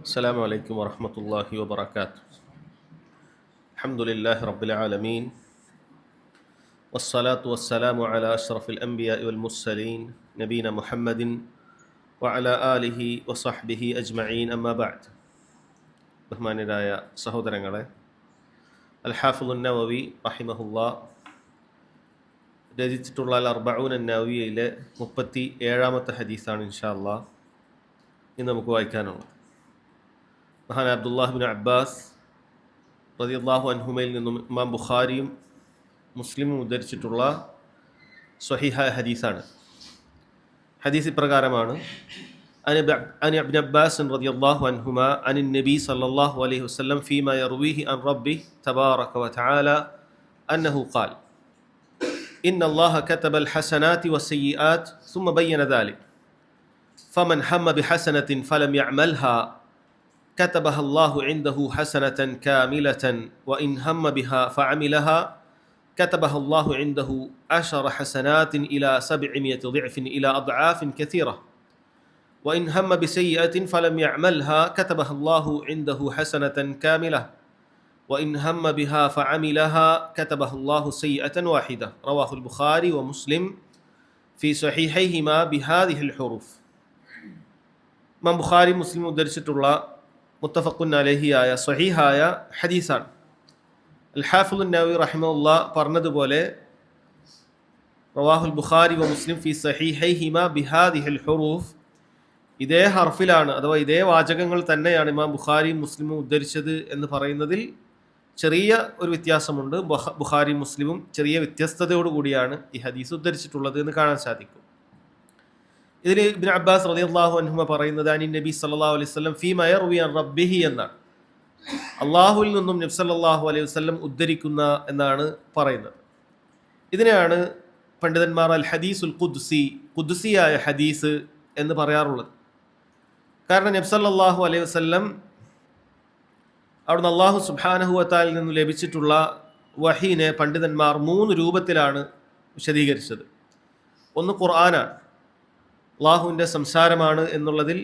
السلام عليكم ورحمة الله وبركاته. الحمد لله رب العالمين، والصلاة والسلام على أشرف الأنبياء والمرسلين نبينا محمد وعلى آله وصحبه أجمعين. أما بعد. ബഹുമാന്യരായ സഹോദരങ്ങളെ, അൽ ഹാഫിദ് നവവി റഹിമഹുല്ലാ രചിച്ചിട്ടുള്ള അൽ അർബഊൻ നവവിയിലെ 37-ാമത്തെ ഹദീസാണ് ഇൻഷാ അല്ലാഹ് ഇന്ന് നമുക്ക് വായിക്കാനുള്ളത്. മഹാൻ അബ്ദുല്ലാഹ് ഇബ്നു അബ്ബാസ് റളിയല്ലാഹു അൻഹുമയിൽ നിന്നും ഇമാം ബുഖാരിയും മുസ്ലിമും ഉദ്ധരിച്ചിട്ടുള്ള സ്വഹീഹായ ഹദീസാണ്. ഹദീസ് ഇപ്രകാരമാണ്: عن ابن عباس رضي الله عنهما عن النبي صلى الله عليه وسلم فيما يرويه عن ربه تبارك وتعالى أنه قال: إن الله كتب الحسنات والسيئات ثم بين ذلك، فمن هم بحسنة فلم يعملها كتبها الله عنده حسنة كاملة، وإن هم بها فعملها كتبها الله عنده 10 حسنات إلى 700 ضعف إلى أضعاف كثيرة، وإن هم بسيئة فلم يعملها كتبها الله عنده حسنة كاملة، وإن هم بها فعملها كتبها الله سيئة واحدة. رواه البخاري ومسلم في صحيحيهما بهذه الحروف. ഇമാം ബുഖാരി മുസ്ലിം ഉദ്ധരിച്ചിട്ടുള്ള മുത്തഫഖുൻ അലൈഹിയായ സ്വഹീഹായ ഹദീസാണ്. അൽ ഹാഫിദ് നവവി റഹിമഹുല്ലാ പറഞ്ഞതുപോലെ റവാഹുൽ ബുഖാരി വ മുസ്ലിം ഫി സഹീഹൈഹിമാ ബിഹാദിഹിൽ ഹുറൂഫ്, ഇതേ ഹർഫിലാണ് അഥവാ ഇതേ വാചകങ്ങൾ തന്നെയാണ് ഇമാം ബുഖാരിയും മുസ്ലിമും ഉദ്ധരിച്ചത് എന്ന് പറയുന്നതിൽ ചെറിയ ഒരു വ്യത്യാസമുണ്ട്. ബുഖാരി മുസ്ലിമും ചെറിയ വ്യത്യസ്തതയോടുകൂടിയാണ് ഈ ഹദീസ് ഉദ്ധരിച്ചിട്ടുള്ളത് എന്ന് കാണാൻ സാധിക്കും. ഇതിൽ ഇബ്നു അബ്ബാസ് റളിയല്ലാഹു അൻഹുമ പറയുന്നത് അനി നബി സല്ലല്ലാഹു അലൈഹി വസല്ലം ഫീമാ യർവി അൻ റബ്ബിഹി എന്നാണ്. അള്ളാഹുവിൽ നിന്നും നബി സല്ലല്ലാഹു അലൈഹി വസല്ലം ഉദ്ധരിക്കുന്ന എന്നാണ് പറയുന്നത്. ഇതിനെയാണ് പണ്ഡിതന്മാർ അൽ ഹദീസുൽ ഖുദ്സിയായ ഹദീസ് എന്ന് പറയാറുള്ളത്. കാരണം നബി സല്ലല്ലാഹു അലൈഹി വസല്ലം അവിടുന്ന് അള്ളാഹു സുബ്ഹാനഹു വ തആലയിൽ നിന്ന് ലഭിച്ചിട്ടുള്ള വഹീനെ പണ്ഡിതന്മാർ 3 രൂപത്തിലാണ് വിശദീകരിച്ചത്. ഒന്ന് ഖുർആനാണ്, അള്ളാഹുവിൻ്റെ സംസാരമാണ് എന്നുള്ളതിൽ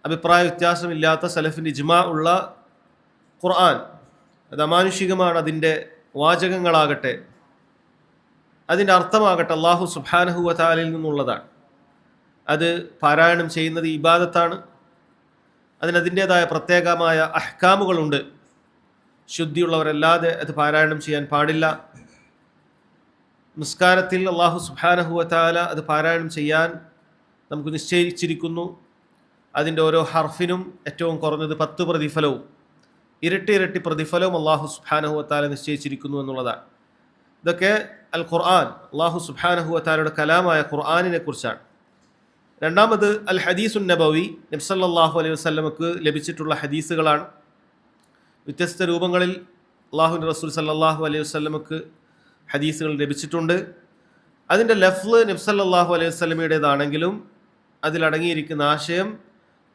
അഭിപ്രായ വ്യത്യാസമില്ലാത്ത സലഫിൻ്റെ ഇജ്മാ ഉള്ള ഖുർആൻ അത് അമാനുഷികമാണ്. അതിൻ്റെ വാചകങ്ങളാകട്ടെ അതിൻ്റെ അർത്ഥമാകട്ടെ അള്ളാഹു സുബ്ഹാനഹു വ തആലയിൽ നിന്നുള്ളതാണ്. അത് പാരായണം ചെയ്യുന്നത് ഇബാദത്താണ്. അതിനതിൻ്റേതായ പ്രത്യേകമായ അഹ്കാമുകളുണ്ട്. ശുദ്ധിയുള്ളവരല്ലാതെ അത് പാരായണം ചെയ്യാൻ പാടില്ല. നിസ്കാരത്തിൽ അള്ളാഹു സുബ്ഹാനഹു വ തആല അത് പാരായണം ചെയ്യാൻ നമുക്ക് നിശ്ചയിച്ചിരിക്കുന്നു. അതിൻ്റെ ഓരോ ഹർഫിനും ഏറ്റവും കുറഞ്ഞത് 10 പ്രതിഫലവും ഇരട്ടി പ്രതിഫലവും അള്ളാഹു സുബ്ഹാനഹു വ തആല നിശ്ചയിച്ചിരിക്കുന്നു എന്നുള്ളതാണ്. ഇതൊക്കെ അൽ ഖുർആൻ, അള്ളാഹു സുബ്ഹാനഹു വ തആലയുടെ കലാമായ ഖുർആനിനെ കുറിച്ചാണ്. രണ്ടാമത് അൽ ഹദീസുൻ നബവി, നബി സല്ലല്ലാഹു അലൈഹി വസല്ലമക്ക് ലഭിച്ചിട്ടുള്ള ഹദീസുകളാണ്. വ്യത്യസ്ത രൂപങ്ങളിൽ അള്ളാഹുവിൻ്റെ റസൂൽ സല്ലല്ലാഹു അലൈഹി വസല്ലമക്ക് ഹദീസുകൾ ലഭിച്ചിട്ടുണ്ട്. അതിൻ്റെ ലഫ്ള് നബി സല്ലല്ലാഹു അലൈഹി വസല്ലമയുടേതാണെങ്കിലും അതിലടങ്ങിയിരിക്കുന്ന ആശയം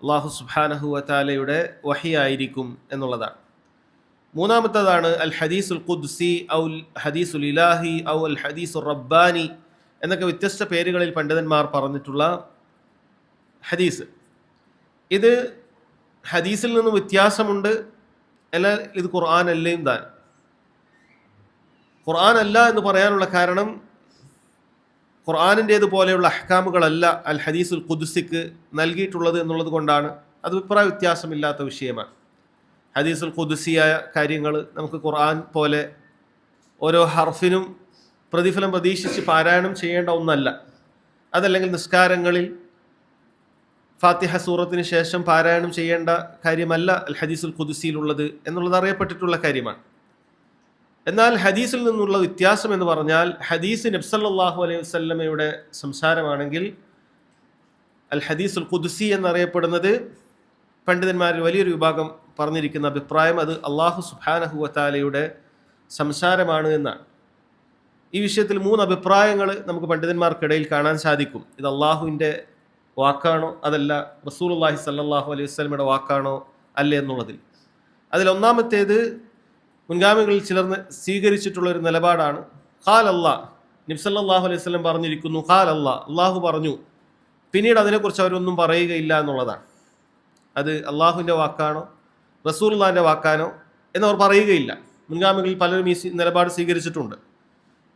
അള്ളാഹു സുബ്ഹാനഹു വ തആലയുടെ വഹിയായിരിക്കും എന്നുള്ളതാണ്. മൂന്നാമത്തേതാണ് അൽ ഹദീസുൽ ഖുദ്സി ഔ ഹദീസുൽ ഇലാഹി ഔ അൽ ഹദീസുർ റബ്ബാനി എന്നൊക്കെ വ്യത്യസ്ത പേരുകളിൽ പണ്ഡിതന്മാർ പറഞ്ഞിട്ടുള്ള ഹദീസ്. ഇത് ഹദീസിൽ നിന്ന് വ്യത്യാസമുണ്ട്, എന്നാൽ ഇത് ഖുർആൻ അല്ലയും താൻ. ഖുർആൻ അല്ല എന്ന് പറയാനുള്ള കാരണം ഖുർആനിൻ്റേതുപോലെയുള്ള അഹ്കാമുകളല്ല അൽ ഹദീസുൽ ഖുദ്സിക്ക് നൽകിയിട്ടുള്ളത് എന്നുള്ളത് കൊണ്ടാണ്. അത് അഭിപ്രായ വ്യത്യാസമില്ലാത്ത വിഷയമാണ്. ഹദീസുൽ ഖുദ്സിയായ കാര്യങ്ങൾ നമുക്ക് ഖുർആൻ പോലെ ഓരോ ഹർഫിനും പ്രതിഫലം പ്രതീക്ഷിച്ച് പാരായണം ചെയ്യേണ്ട ഒന്നല്ല. അതല്ലെങ്കിൽ നിസ്കാരങ്ങളിൽ ഫാത്തിഹ സൂറത്തിന് ശേഷം പാരായണം ചെയ്യേണ്ട കാര്യമല്ല അൽ ഹദീസുൽ ഖുദ്സിയിലുള്ളത് എന്നുള്ളത് അറിയപ്പെട്ടിട്ടുള്ള കാര്യമാണ്. എന്നാൽ ഹദീസിൽ നിന്നുള്ള വ്യത്യാസം എന്ന് പറഞ്ഞാൽ ഹദീസ് നബി സല്ലല്ലാഹു അലൈഹി വസല്ലമയുടെ സംസാരമാണെങ്കിൽ അൽ ഹദീസുൽ ഖുദ്സി എന്നറിയപ്പെടുന്നത് പണ്ഡിതന്മാരിൽ വലിയൊരു വിഭാഗം പറഞ്ഞിരിക്കുന്ന അഭിപ്രായം അത് അള്ളാഹു സുബ്ഹാനഹു വ തആലയുടെ സംസാരമാണ് എന്നാണ്. ഈ വിഷയത്തിൽ 3 അഭിപ്രായങ്ങൾ നമുക്ക് പണ്ഡിതന്മാർക്കിടയിൽ കാണാൻ സാധിക്കും. ഇത് അള്ളാഹുവിൻ്റെ വാക്കാണോ അതല്ല റസൂലുള്ളാഹി സ്വല്ലല്ലാഹു അലൈഹി വസല്ലമയുടെ വാക്കാണോ അല്ലേ എന്നുള്ളതിൽ. അതിലൊന്നാമത്തേത് മുൻഗാമികളിൽ ചിലർ സ്വീകരിച്ചിട്ടുള്ള ഒരു നിലപാടാണ് ഖാൽ അല്ലാഹ്, നബി സല്ലല്ലാഹു അലൈഹി വസല്ലം പറഞ്ഞിരിക്കുന്നു, ഖാൽ അല്ലാഹ്, അള്ളാഹു പറഞ്ഞു, പിന്നീട് അതിനെക്കുറിച്ച് അവരൊന്നും പറയുകയില്ല എന്നുള്ളതാണ്. അത് അള്ളാഹുവിൻ്റെ വാക്കാണോ റസൂലുള്ളാഹിൻ്റെ വാക്കാണോ എന്നവർ പറയുകയില്ല. മുൻഗാമികളിൽ പലരും ഈ നിലപാട് സ്വീകരിച്ചിട്ടുണ്ട്.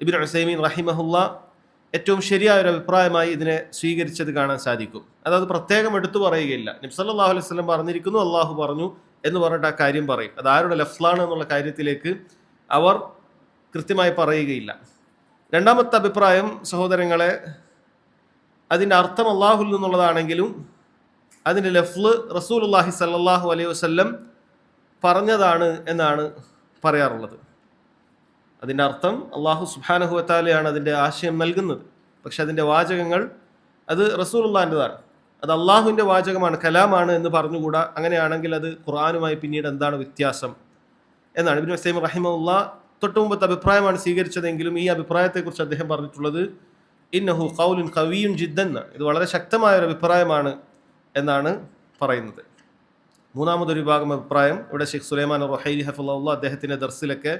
ഇബ്നു ഉസൈമീൻ റഹിമഹുല്ല ഏറ്റവും ശരിയായ ഒരു അഭിപ്രായമായി ഇതിനെ സ്വീകരിച്ചത് കാണാൻ സാധിക്കും. അതത് പ്രത്യേകം എടുത്തു പറയുകയില്ല. നബി സല്ലല്ലാഹു അലൈഹി വസല്ലം പറഞ്ഞിരിക്കുന്നു, അള്ളാഹു പറഞ്ഞു എന്ന് പറഞ്ഞിട്ട് ആ കാര്യം പറയും. അത് ആരുടെ ലഫ്ലാണ് എന്നുള്ള കാര്യത്തിലേക്ക് അവർ കൃത്യമായി പറയുകയില്ല. രണ്ടാമത്തെ അഭിപ്രായം സഹോദരങ്ങളെ, അതിൻ്റെ അർത്ഥം അള്ളാഹുൽ നിന്നുള്ളതാണെങ്കിലും അതിൻ്റെ ലഫ്ല് റസൂലുള്ളാഹി സല്ലല്ലാഹു അലൈഹി വസല്ലം പറഞ്ഞതാണ് എന്നാണ് പറയാറുള്ളത്. അതിൻ്റെ അർത്ഥം അള്ളാഹു സുബ്ഹാനഹു വ തആലയാണ് അതിൻ്റെ ആശയം നൽകുന്നത്. പക്ഷെ അതിൻ്റെ വാചകങ്ങൾ അത് റസൂലുള്ളാഹിൻ്റെതാണ്, അത് അള്ളാഹുവിൻ്റെ വാചകമാണ്, കലാമാണ് എന്ന് പറഞ്ഞുകൂടാ. അങ്ങനെയാണെങ്കിൽ അത് ഖുർആനുമായി പിന്നീട് എന്താണ് വ്യത്യാസം എന്നാണ് ഇബ്നു ഉസൈമീൻ റഹിമഹുല്ലാ തൊട്ട് മുമ്പത്തെ അഭിപ്രായമാണ് സ്വീകരിച്ചതെങ്കിലും ഈ അഭിപ്രായത്തെക്കുറിച്ച് അദ്ദേഹം പറഞ്ഞിട്ടുള്ളത് ഇന്നഹു ഖൗലുൻ ഖവിയ്യുൻ ജിദ്ദൻ, ഇത് വളരെ ശക്തമായ ഒരു അഭിപ്രായമാണ് എന്നാണ് പറയുന്നത്. മൂന്നാമതൊരു വിഭാഗം അഭിപ്രായം, ഇവിടെ ഷെയ്ഖ് സുലൈമാൻ റുഹൈലി ഹഫിളഹുല്ലാ അദ്ദേഹത്തിൻ്റെ ദർസിലൊക്കെ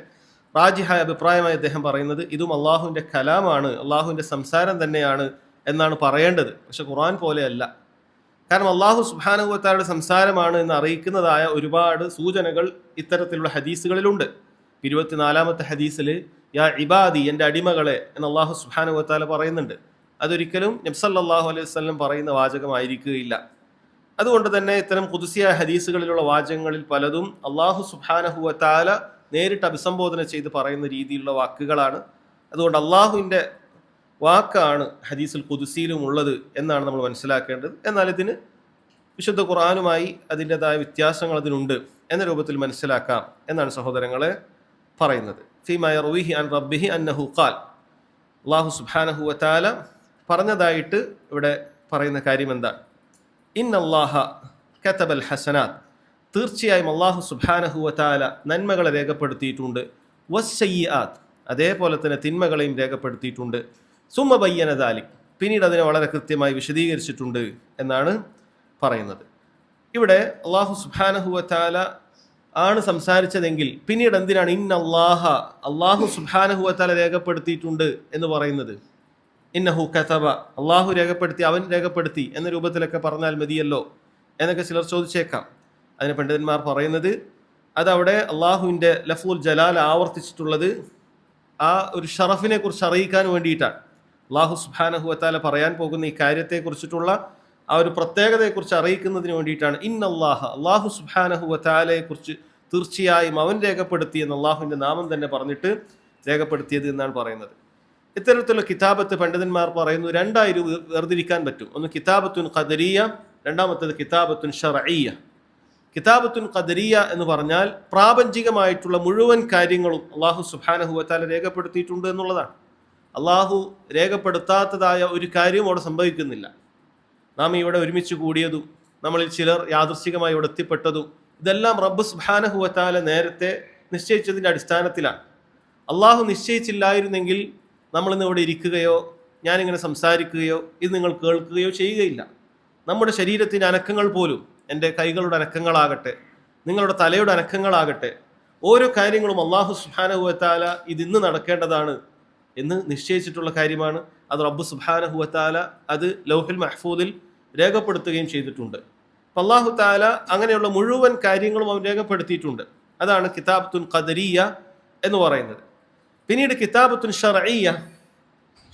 റാജിഹായ അഭിപ്രായമായി അദ്ദേഹം പറയുന്നത് ഇതും അള്ളാഹുവിൻ്റെ കലാമാണ്, അള്ളാഹുവിൻ്റെ സംസാരം തന്നെയാണ് എന്നാണ് പറയേണ്ടത്. പക്ഷെ ഖുർആൻ പോലെയല്ല. കാരണം അള്ളാഹു സുബ്ഹാനഹു വ തആലയുടെ സംസാരമാണ് എന്ന് അറിയിക്കുന്നതായ ഒരുപാട് സൂചനകൾ ഇത്തരത്തിലുള്ള ഹദീസുകളിലുണ്ട്. 24-ാമത്തെ ഹദീസിൽ യാ ഇബാദി, എൻ്റെ അടിമകളെ എന്ന് അള്ളാഹു സുബ്ഹാനഹു വ തആല പറയുന്നുണ്ട്. അതൊരിക്കലും നബി സല്ലല്ലാഹു അലൈഹി വസല്ലം പറയുന്ന വാചകമായിരിക്കുകയില്ല. അതുകൊണ്ട് തന്നെ ഇത്തരം ഖുദ്സിയായ ഹദീസുകളിലുള്ള വാചകങ്ങളിൽ പലതും അള്ളാഹു സുബ്ഹാനഹു വ തആല നേരിട്ട് അഭിസംബോധന ചെയ്ത് പറയുന്ന രീതിയിലുള്ള വാക്കുകളാണ്. അതുകൊണ്ട് അള്ളാഹുവിൻ്റെ വാക്കാണ് ഹദീസുൽ ഖുദ്സിയിലും ഉള്ളത് എന്നാണ് നമ്മൾ മനസ്സിലാക്കേണ്ടത്. എന്നാൽ ഇതിന് വിശുദ്ധ ഖുർആനുമായി അതിൻ്റെതായ വ്യത്യാസങ്ങൾ അതിനുണ്ട് എന്ന രൂപത്തിൽ മനസ്സിലാക്കാം എന്നാണ് സഹോദരങ്ങളെ പറയുന്നത്. ഫീമാ യർവിഹി അൻ റബ്ബിഹി അന്നഹു ഖാൽ, അള്ളാഹു സുബ്ഹാനഹു വ തആല പറഞ്ഞതായിട്ട് ഇവിടെ പറയുന്ന കാര്യം എന്താണ്? ഇന്നല്ലാഹ കതബൽ ഹസനാത്ത്, തീർച്ചയായും അള്ളാഹു സുബ്ഹാനഹു വ തആല നന്മകളെ രേഖപ്പെടുത്തിയിട്ടുണ്ട്. വസ്സയ്യിആത്ത്, അതേപോലെ തന്നെ തിന്മകളെയും രേഖപ്പെടുത്തിയിട്ടുണ്ട്. സുമ്മ ബയ്യന ദാലിക്, പിന്നീട് അതിനെ വളരെ കൃത്യമായി വിശദീകരിച്ചിട്ടുണ്ട് എന്നാണ് പറയുന്നത്. ഇവിടെ അള്ളാഹു സുബ്ഹാനഹു വ തആല ആണ് സംസാരിച്ചതെങ്കിൽ പിന്നീട് എന്തിനാണ് ഇന്നല്ലാഹ, അള്ളാഹു സുബ്ഹാനഹു വ തആല രേഖപ്പെടുത്തിയിട്ടുണ്ട് എന്ന് പറയുന്നത്? ഇന്നഹു കതബ, അള്ളാഹു രേഖപ്പെടുത്തി, അവൻ രേഖപ്പെടുത്തി എന്ന രൂപത്തിലൊക്കെ പറഞ്ഞാൽ മതിയല്ലോ എന്നൊക്കെ ചിലർ ചോദിച്ചേക്കാം. അതിന് പണ്ഡിതന്മാർ പറയുന്നത് അതവിടെ അള്ളാഹുവിൻ്റെ ലഫ്ലുൽ ജലാൽ ആവർത്തിച്ചിട്ടുള്ളത് ആ ഒരു ഷറഫിനെ കുറിച്ച് അറിയിക്കാൻ വേണ്ടിയിട്ടാണ്. അള്ളാഹു സുബ്ഹാനഹു വ തആല പറയാൻ പോകുന്ന ഈ കാര്യത്തെക്കുറിച്ചിട്ടുള്ള ആ ഒരു പ്രത്യേകതയെക്കുറിച്ച് അറിയിക്കുന്നതിന് വേണ്ടിയിട്ടാണ് ഇന്നല്ലാഹ, അള്ളാഹു സുബ്ഹാനഹു വ തആലയെക്കുറിച്ച് തീർച്ചയായും അവൻ രേഖപ്പെടുത്തി എന്ന് അള്ളാഹുവിൻ്റെ നാമം തന്നെ പറഞ്ഞിട്ട് രേഖപ്പെടുത്തിയത് എന്നാണ് പറയുന്നത്. ഇത്തരത്തിലുള്ള കിതാബത്ത് പണ്ഡിതന്മാർ പറയുന്നു രണ്ടായി വേർതിരിക്കാൻ പറ്റും. ഒന്ന് കിതാബത്തുൻ ഖദരിയ, രണ്ടാമത്തേത് കിതാബത്തുൻ ശർഇയ്യ. കിതാബത്തുൻ ഖദരിയ എന്ന് പറഞ്ഞാൽ പ്രാപഞ്ചികമായിട്ടുള്ള മുഴുവൻ കാര്യങ്ങളും അള്ളാഹു സുബ്ഹാനഹു വ തആല രേഖപ്പെടുത്തിയിട്ടുണ്ട് എന്നുള്ളതാണ്. അള്ളാഹു രേഖപ്പെടുത്താത്തതായ ഒരു കാര്യവും അവിടെ സംഭവിക്കുന്നില്ല. നാം ഇവിടെ ഒരുമിച്ച് കൂടിയതും നമ്മളിൽ ചിലർ യാദൃശ്ചികമായി ഇവിടെ എത്തിപ്പെട്ടതും ഇതെല്ലാം റബ്ബ് സുബ്ഹാനഹു വ തആല നേരത്തെ നിശ്ചയിച്ചതിൻ്റെ അടിസ്ഥാനത്തിലാണ്. അള്ളാഹു നിശ്ചയിച്ചില്ലായിരുന്നെങ്കിൽ നമ്മളിന്ന് ഇവിടെ ഇരിക്കുകയോ ഞാനിങ്ങനെ സംസാരിക്കുകയോ ഇത് നിങ്ങൾ കേൾക്കുകയോ ചെയ്യുകയില്ല. നമ്മുടെ ശരീരത്തിൻ്റെ അനക്കങ്ങൾ പോലും, എൻ്റെ കൈകളുടെ അനക്കങ്ങളാകട്ടെ, നിങ്ങളുടെ തലയുടെ അനക്കങ്ങളാകട്ടെ, ഓരോ കാര്യങ്ങളും അള്ളാഹു സുബ്ഹാനഹു വ തആല ഇതിന്ന് നടക്കേണ്ടതാണ് എന്ന് നിശ്ചയിച്ചിട്ടുള്ള കാര്യമാണ്. അത് റബ്ബ് സുബ്ഹാനഹു വ തആല അത് ലൗഹുൽ മഹ്ഫൂദിൽ രേഖപ്പെടുത്തുകയും ചെയ്തിട്ടുണ്ട്. അപ്പം അള്ളാഹു തആല അങ്ങനെയുള്ള മുഴുവൻ കാര്യങ്ങളും അവൻ രേഖപ്പെടുത്തിയിട്ടുണ്ട്. അതാണ് കിതാബത്തുൻ ഖദരിയ എന്ന് പറയുന്നത്. പിന്നീട് കിതാബത്തുൻ ശർഇയ്യ,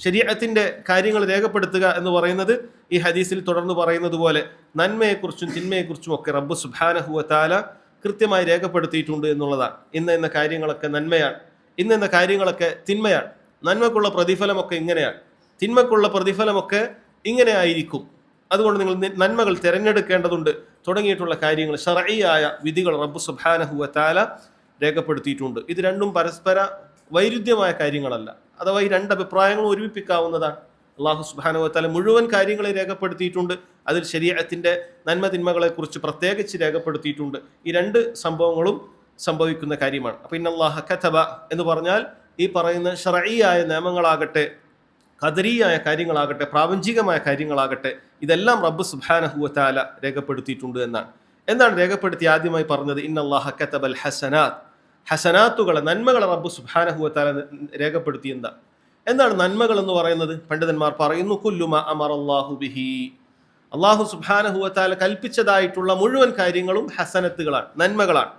ശരീഅത്തിൻ്റെ കാര്യങ്ങൾ രേഖപ്പെടുത്തുക എന്ന് പറയുന്നത് ഈ ഹദീസിൽ തുടർന്ന് പറയുന്നത് പോലെ നന്മയെക്കുറിച്ചും തിന്മയെക്കുറിച്ചും ഒക്കെ റബ്ബ് സുബ്ഹാനഹു വ തആല കൃത്യമായി രേഖപ്പെടുത്തിയിട്ടുണ്ട് എന്നുള്ളതാണ്. ഇന്ന കാര്യങ്ങളൊക്കെ നന്മയാണ്, ഇന്ന കാര്യങ്ങളൊക്കെ തിന്മയാണ്. നന്മക്കുള്ള പ്രതിഫലമൊക്കെ ഇങ്ങനെയാണ്, തിന്മക്കുള്ള പ്രതിഫലമൊക്കെ ഇങ്ങനെ ആയിരിക്കും. അതുകൊണ്ട് നിങ്ങൾ നന്മകൾ തിരഞ്ഞെടുക്കേണ്ടതുണ്ട് തുടങ്ങിയിട്ടുള്ള കാര്യങ്ങൾ, ശർഇയ്യായ വിധികൾ റബ്ബ് സുബ്ഹാനഹു വ തആല രേഖപ്പെടുത്തിയിട്ടുണ്ട്. ഇത് രണ്ടും പരസ്പര വൈരുദ്ധ്യമായ കാര്യങ്ങളല്ല, അഥവാ ഈ രണ്ട് അഭിപ്രായങ്ങളും ഒരുമിപ്പിക്കാവുന്നതാണ്. അള്ളാഹു സുബ്ഹാനഹു വ തആല മുഴുവൻ കാര്യങ്ങളെ രേഖപ്പെടുത്തിയിട്ടുണ്ട്, അതിൽ ശരീഅത്തിൻ്റെ നന്മ തിന്മകളെക്കുറിച്ച് പ്രത്യേകിച്ച് രേഖപ്പെടുത്തിയിട്ടുണ്ട്. ഈ രണ്ട് സംഭവങ്ങളും സംഭവിക്കുന്ന കാര്യമാണ്. അപ്പോൾ ഇന്നല്ലാഹ കതബ എന്ന് പറഞ്ഞാൽ ഈ പറയുന്ന ശർഇയ്യായ നിയമങ്ങളാകട്ടെ, ഖദരിയായ കാര്യങ്ങളാകട്ടെ, പ്രാപഞ്ചികമായ കാര്യങ്ങളാകട്ടെ, ഇതെല്ലാം റബ്ബ് സുബ്ഹാനഹു വ തആല രേഖപ്പെടുത്തിയിട്ടുണ്ട് എന്നാണ്. എന്താണ് രേഖപ്പെടുത്തി ആദ്യമായി പറഞ്ഞത്? ഇന്നല്ലാഹ കതബൽ ഹസനാത്ത്, ഹസനാത്തുകളെ, നന്മകളെ റബ്ബ് സുബ്ഹാനഹു വ തആല രേഖപ്പെടുത്തി. എന്താണ് നന്മകൾ എന്ന് പറയുന്നത്? പണ്ഡിതന്മാർ പറയുന്നു കുല്ലു മാ അമറല്ലാഹു ബിഹി, അള്ളാഹു സുബ്ഹാനഹു വ തആല കൽപ്പിച്ചതായിട്ടുള്ള മുഴുവൻ കാര്യങ്ങളും ഹസനത്തുകളാണ്, നന്മകളാണ്.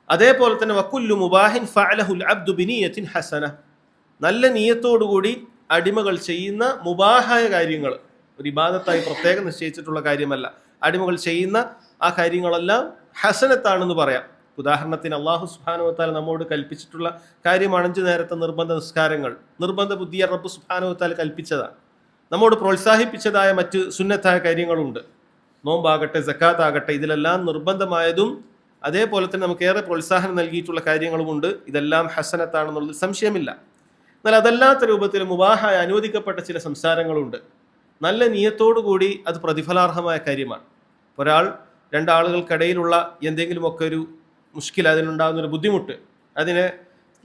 അതേപോലെ തന്നെ വക്കുല്ലു മുബാഹിൻ ഫഅലഹുൽ അബ്ദു ബിനിയത്തിൻ ഹസന, നല്ല നിയത്തോടുകൂടി അടിമകൾ ചെയ്യുന്ന മുബാഹായ കാര്യങ്ങൾ, ഒരു ഇബാദത്തായി പ്രത്യേകം നിശ്ചയിച്ചിട്ടുള്ള കാര്യമല്ല, അടിമകൾ ചെയ്യുന്ന ആ കാര്യങ്ങളെല്ലാം ഹസനത്താണെന്ന് പറയാം. ഉദാഹരണത്തിന് അള്ളാഹു സുബ്ഹാനഹു വ തആല നമ്മോട് കൽപ്പിച്ചിട്ടുള്ള കാര്യമാണ് 5 നേരത്തെ നിർബന്ധ നിസ്കാരങ്ങൾ. നിർബന്ധ ബുദ്ധിയെ റബ്ബ് സുബ്ഹാനഹു വ തആല കൽപ്പിച്ചതാണ്. നമ്മോട് പ്രോത്സാഹിപ്പിച്ചതായ മറ്റ് സുന്നത്തായ കാര്യങ്ങളുണ്ട്, നോമ്പാകട്ടെ സക്കാത്ത് ആകട്ടെ, ഇതിലെല്ലാം നിർബന്ധമായതും അതേപോലെ തന്നെ നമുക്ക് ഏറെ പ്രോത്സാഹനം നൽകിയിട്ടുള്ള കാര്യങ്ങളുമുണ്ട്. ഇതെല്ലാം ഹസനത്താണെന്നുള്ളതിൽ സംശയമില്ല. എന്നാൽ അതല്ലാത്ത രൂപത്തിൽ മുബാഹായ അനുവദിക്കപ്പെട്ട ചില സംസാരങ്ങളുണ്ട്. നല്ല നിയത്തോടു കൂടി അത് പ്രതിഫലാർഹമായ കാര്യമാണ്. ഒരാൾ രണ്ടാളുകൾക്കിടയിലുള്ള എന്തെങ്കിലുമൊക്കെ ഒരു മുഷ്കിൽ, അതിനുണ്ടാകുന്നൊരു ബുദ്ധിമുട്ട്, അതിനെ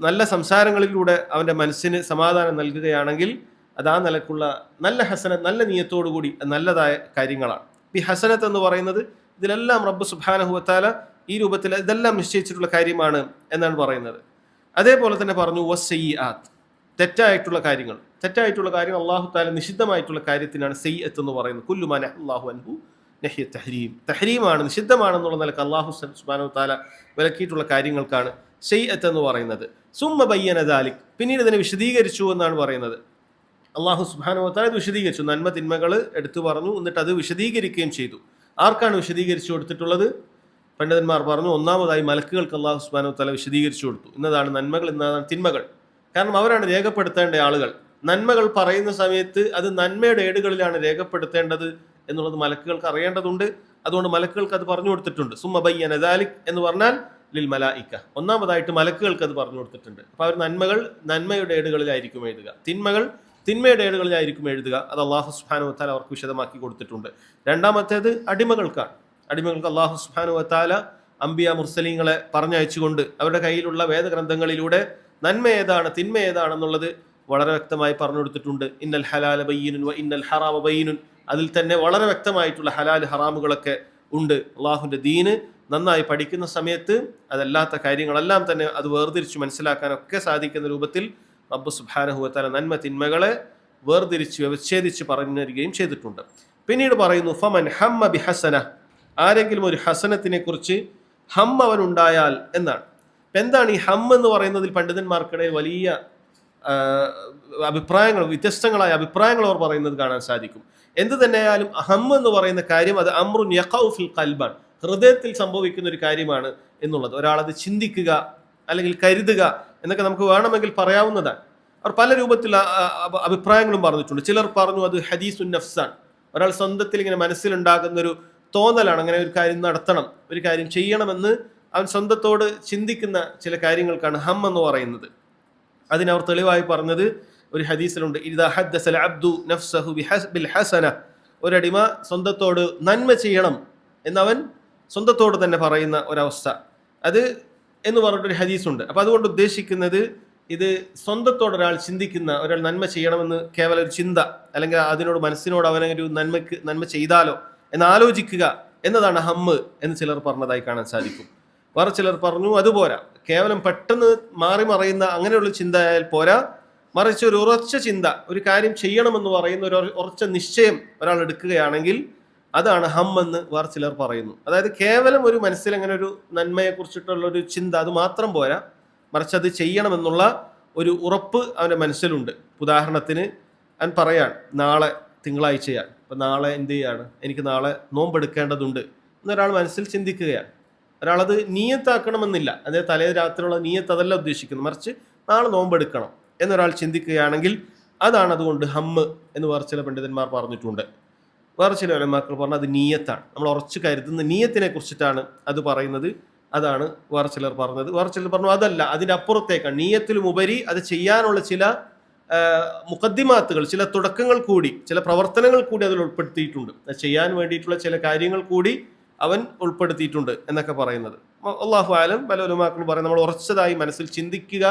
നല്ല സംസാരങ്ങളിലൂടെ അവൻ്റെ മനസ്സിന് സമാധാനം നൽകുകയാണെങ്കിൽ അത് ആ നിലക്കുള്ള നല്ല ഹസനത്ത്, നല്ല നിയത്തോടു കൂടി നല്ലതായ കാര്യങ്ങളാണ്. ഈ ഹസനത്ത് എന്ന് പറയുന്നത് ഇതിലെല്ലാം റബ്ബ് സുബ്ഹാനഹു വ തആല ഈ രൂപത്തിൽ ഇതെല്ലാം നിശ്ചയിച്ചിട്ടുള്ള കാര്യമാണ് എന്നാണ് പറയുന്നത്. അതേപോലെ തന്നെ പറഞ്ഞു വസ്സയ്യിആത്ത്, തെറ്റായിട്ടുള്ള കാര്യങ്ങൾ. തെറ്റായിട്ടുള്ള കാര്യം അള്ളാഹു തആല നിഷിദ്ധമായിട്ടുള്ള കാര്യത്തിനാണ് സയ്യിഅത്ത് എന്ന് പറയുന്നത്. കുല്ലു മാ നഹല്ലാഹു അൻഹു നഹ്യ തഹ്രീം, തഹ്രീമാണ്, നിഷിദ്ധമാണെന്നുള്ള നിലക്ക് അള്ളാഹു സുബ്ഹാനഹു വ തആല വിലക്കിയിട്ടുള്ള കാര്യങ്ങൾക്കാണ് സയ്യിഅത്ത് എന്ന് പറയുന്നത്. സുമ്മ ബയ്യന ദാലിക്, പിന്നീട് ഇതിനെ വിശദീകരിച്ചു എന്നാണ് പറയുന്നത്. അള്ളാഹു സുബ്ഹാനഹു വ തആല ഇത് വിശദീകരിച്ചു, നന്മ തിന്മകൾ എടുത്തു പറഞ്ഞു, എന്നിട്ട് അത് വിശദീകരിക്കുകയും ചെയ്തു. ആർക്കാണ് വിശദീകരിച്ചു കൊടുത്തിട്ടുള്ളത്? പണ്ഡിതന്മാർ പറഞ്ഞു, ഒന്നാമതായി മലക്കുകൾക്ക് അള്ളാഹു സുബ്ഹാനഹു വ തആല വിശദീകരിച്ചു കൊടുത്തു. ഇന്നതാണ് നന്മകൾ, ഇന്നതാണ് തിന്മകൾ. കാരണം അവരാണ് രേഖപ്പെടുത്തേണ്ട ആളുകൾ. നന്മകൾ പറയുന്ന സമയത്ത് അത് നന്മയുടെ ഏടുകളിലാണ് രേഖപ്പെടുത്തേണ്ടത് എന്നുള്ളത് മലക്കുകൾക്ക് അറിയേണ്ടതുണ്ട്. അതുകൊണ്ട് മലക്കുകൾക്ക് അത് പറഞ്ഞു കൊടുത്തിട്ടുണ്ട്. സുമ്മ ബയ്യന ദാലിക് എന്ന് പറഞ്ഞാൽ ലിൽ മലായിക, ഒന്നാമതായിട്ട് മലക്കുകൾക്ക് അത് പറഞ്ഞു കൊടുത്തിട്ടുണ്ട്. അപ്പോൾ അവർ നന്മകൾ നന്മയുടെ ഏടുകളിലായിരിക്കും എഴുതുക, തിന്മകൾ തിന്മയുടെ ഏടുകളിലായിരിക്കും എഴുതുക. അത് അള്ളാഹു സുബ്ഹാനഹു വ തആല അവർക്ക് വിശദമാക്കി കൊടുത്തിട്ടുണ്ട്. രണ്ടാമത്തേത് അടിമകൾക്കാണ്. അടിമകൾക്ക് അള്ളാഹു സുബ്ഹാനഹു വ തആല അംബിയ മുർസലീങ്ങളെ പറഞ്ഞയച്ചുകൊണ്ട് അവരുടെ കയ്യിലുള്ള വേദഗ്രന്ഥങ്ങളിലൂടെ നന്മ ഏതാണ് തിന്മ ഏതാണെന്നുള്ളത് വളരെ വ്യക്തമായി പറഞ്ഞു കൊടുത്തിട്ടുണ്ട്. ഇന്നൽ ഹലാല ബയ്യിനുൻ വ ഇന്നൽ ഹറാമ ബയ്യിനുൻ, അതിൽ തന്നെ വളരെ വ്യക്തമായിട്ടുള്ള ഹലാൽ ഹറാമുകളൊക്കെ ഉണ്ട്. അള്ളാഹുവിൻ്റെ ദീന് നന്നായി പഠിക്കുന്ന സമയത്ത് അതല്ലാത്ത കാര്യങ്ങളെല്ലാം തന്നെ അത് വേർതിരിച്ച് മനസ്സിലാക്കാനൊക്കെ സാധിക്കുന്ന രൂപത്തിൽ റബ്ബ് സുബ്ഹാനഹു വ തആല നന്മ തിന്മകളെ വേർതിരിച്ച് വ്യവച്ഛേദിച്ച് പറഞ്ഞു തരികയും ചെയ്തിട്ടുണ്ട്. പിന്നീട് പറയുന്നു ഫമൻ ഹമ്മ ബിഹസന, ആരെങ്കിലും ഒരു ഹസനത്തിനെ കുറിച്ച് ഹമ്മ അവനുണ്ടായാൽ എന്നാണ്. എന്താണ് ഈ ഹം എന്ന് പറയുന്നതിൽ പണ്ഡിതന്മാർക്കിടയിൽ വലിയ അഭിപ്രായങ്ങൾ, വ്യത്യസ്തങ്ങളായ അഭിപ്രായങ്ങൾ അവർ പറയുന്നത് കാണാൻ സാധിക്കും. എന്ത് തന്നെയായാലും ഹം എന്ന് പറയുന്ന കാര്യം അത് അംറുൻ യഖഉ ഫിൽ ഖൽബാണ്, ഹൃദയത്തിൽ സംഭവിക്കുന്ന ഒരു കാര്യമാണ് എന്നുള്ളത്. ഒരാളത് ചിന്തിക്കുക അല്ലെങ്കിൽ കരുതുക എന്നൊക്കെ നമുക്ക് വേണമെങ്കിൽ പറയാവുന്നതാണ്. അവർ പല രൂപത്തിൽ അഭിപ്രായങ്ങളും പറഞ്ഞിട്ടുണ്ട്. ചിലർ പറഞ്ഞു അത് ഹദീസുൻ നഫ്സാണ്, ഒരാൾ സ്വന്തത്തിൽ ഇങ്ങനെ മനസ്സിലുണ്ടാകുന്നൊരു തോന്നലാണ്, അങ്ങനെ ഒരു കാര്യം നടത്തണം, ഒരു കാര്യം ചെയ്യണമെന്ന് അവൻ സ്വന്തത്തോട് ചിന്തിക്കുന്ന ചില കാര്യങ്ങൾക്കാണ് ഹം എന്ന് പറയുന്നത്. അതിനവർ തെളിവായി പറഞ്ഞത് ഒരു ഹദീസിലുണ്ട്, ഇദാ ഹദ്ദസൽ അബ്ദു നഫ്സഹു ബിൽ ഹസന, ഒരടിമ സ്വന്തത്തോട് നന്മ ചെയ്യണം എന്നവൻ സ്വന്തത്തോട് തന്നെ പറയുന്ന ഒരവസ്ഥ, അത് എന്ന് പറഞ്ഞിട്ടൊരു ഹദീസുണ്ട്. അപ്പോൾ അതുകൊണ്ട് ഉദ്ദേശിക്കുന്നത് ഇത് സ്വന്തത്തോട് ഒരാൾ ചിന്തിക്കുന്ന, ഒരാൾ നന്മ ചെയ്യണമെന്ന് കേവലം ഒരു ചിന്ത അല്ലെങ്കിൽ അതിനോട് മനസ്സിനോട് അവനൊരു നന്മ ചെയ്താലോ എന്ന് ആലോചിക്കുക എന്നതാണ് ഹമ്മ് എന്ന് ചിലർ പറഞ്ഞതായി കാണാൻ സാധിക്കും. വേറെ ചിലർ പറഞ്ഞു അതുപോരാ, കേവലം പെട്ടെന്ന് മാറി മറയുന്ന അങ്ങനെയുള്ള ചിന്തയായാൽ പോരാ, മറിച്ച് ഒരു ഉറച്ച ചിന്ത, ഒരു കാര്യം ചെയ്യണമെന്ന് പറയുന്ന ഒരു ഉറച്ച നിശ്ചയം ഒരാൾ എടുക്കുകയാണെങ്കിൽ അതാണ് ഹം എന്ന് വേറെ ചിലർ പറയുന്നു. അതായത് കേവലം ഒരു മനസ്സിൽ അങ്ങനെ ഒരു നന്മയെക്കുറിച്ചിട്ടുള്ള ഒരു ചിന്ത അത് മാത്രം പോരാ, മറിച്ച് അത് ചെയ്യണമെന്നുള്ള ഒരു ഉറപ്പ് അവൻ്റെ മനസ്സിലുണ്ട്. ഉദാഹരണത്തിന് അവൻ പറയാൻ നാളെ തിങ്കളാഴ്ചയാണ്, അപ്പം നാളെ എന്ത് ചെയ്യാണ്, എനിക്ക് നാളെ നോമ്പെടുക്കേണ്ടതുണ്ട് എന്നൊരാൾ മനസ്സിൽ ചിന്തിക്കുകയാണ്. ഒരാളത് നീയത്താക്കണമെന്നില്ല, അതായത് തലേ രാത്രിയുള്ള നീയത്ത് അതല്ല ഉദ്ദേശിക്കുന്നത്, മറിച്ച് നാളെ നോമ്പെടുക്കണം എന്നൊരാൾ ചിന്തിക്കുകയാണെങ്കിൽ അതാണ് അതുകൊണ്ട് ഹമ്മ് എന്ന് വേറെ ചില പണ്ഡിതന്മാർ പറഞ്ഞിട്ടുണ്ട്. വേറെ ചില ഉലമാക്കൾ പറഞ്ഞാൽ അത് നീയത്താണ്, നമ്മൾ ഉറച്ചു കരുതുന്ന നീയത്തിനെ കുറിച്ചിട്ടാണ് അത് പറയുന്നത്, അതാണ് വേറെ ചിലർ പറഞ്ഞത്. വേറെ ചിലർ പറഞ്ഞു അതല്ല, അതിൻ്റെ അപ്പുറത്തേക്കാണ്, നീയത്തിലും ഉപരി അത് ചെയ്യാനുള്ള ചില മുഖദ്ദിമാത്തുകൾ, ചില തുടക്കങ്ങൾ കൂടി, ചില പ്രവർത്തനങ്ങൾ കൂടി അതിൽ ഉൾപ്പെടുത്തിയിട്ടുണ്ട്, ചെയ്യാൻ വേണ്ടിയിട്ടുള്ള ചില കാര്യങ്ങൾ കൂടി അവൻ ഉൾപ്പെടുത്തിയിട്ടുണ്ട് എന്നൊക്കെ പറയുന്നത്. അല്ലാഹു ആലം, പല ഉലമാക്കളും പറയും നമ്മൾ ഉറച്ചതായി മനസ്സിൽ ചിന്തിക്കുക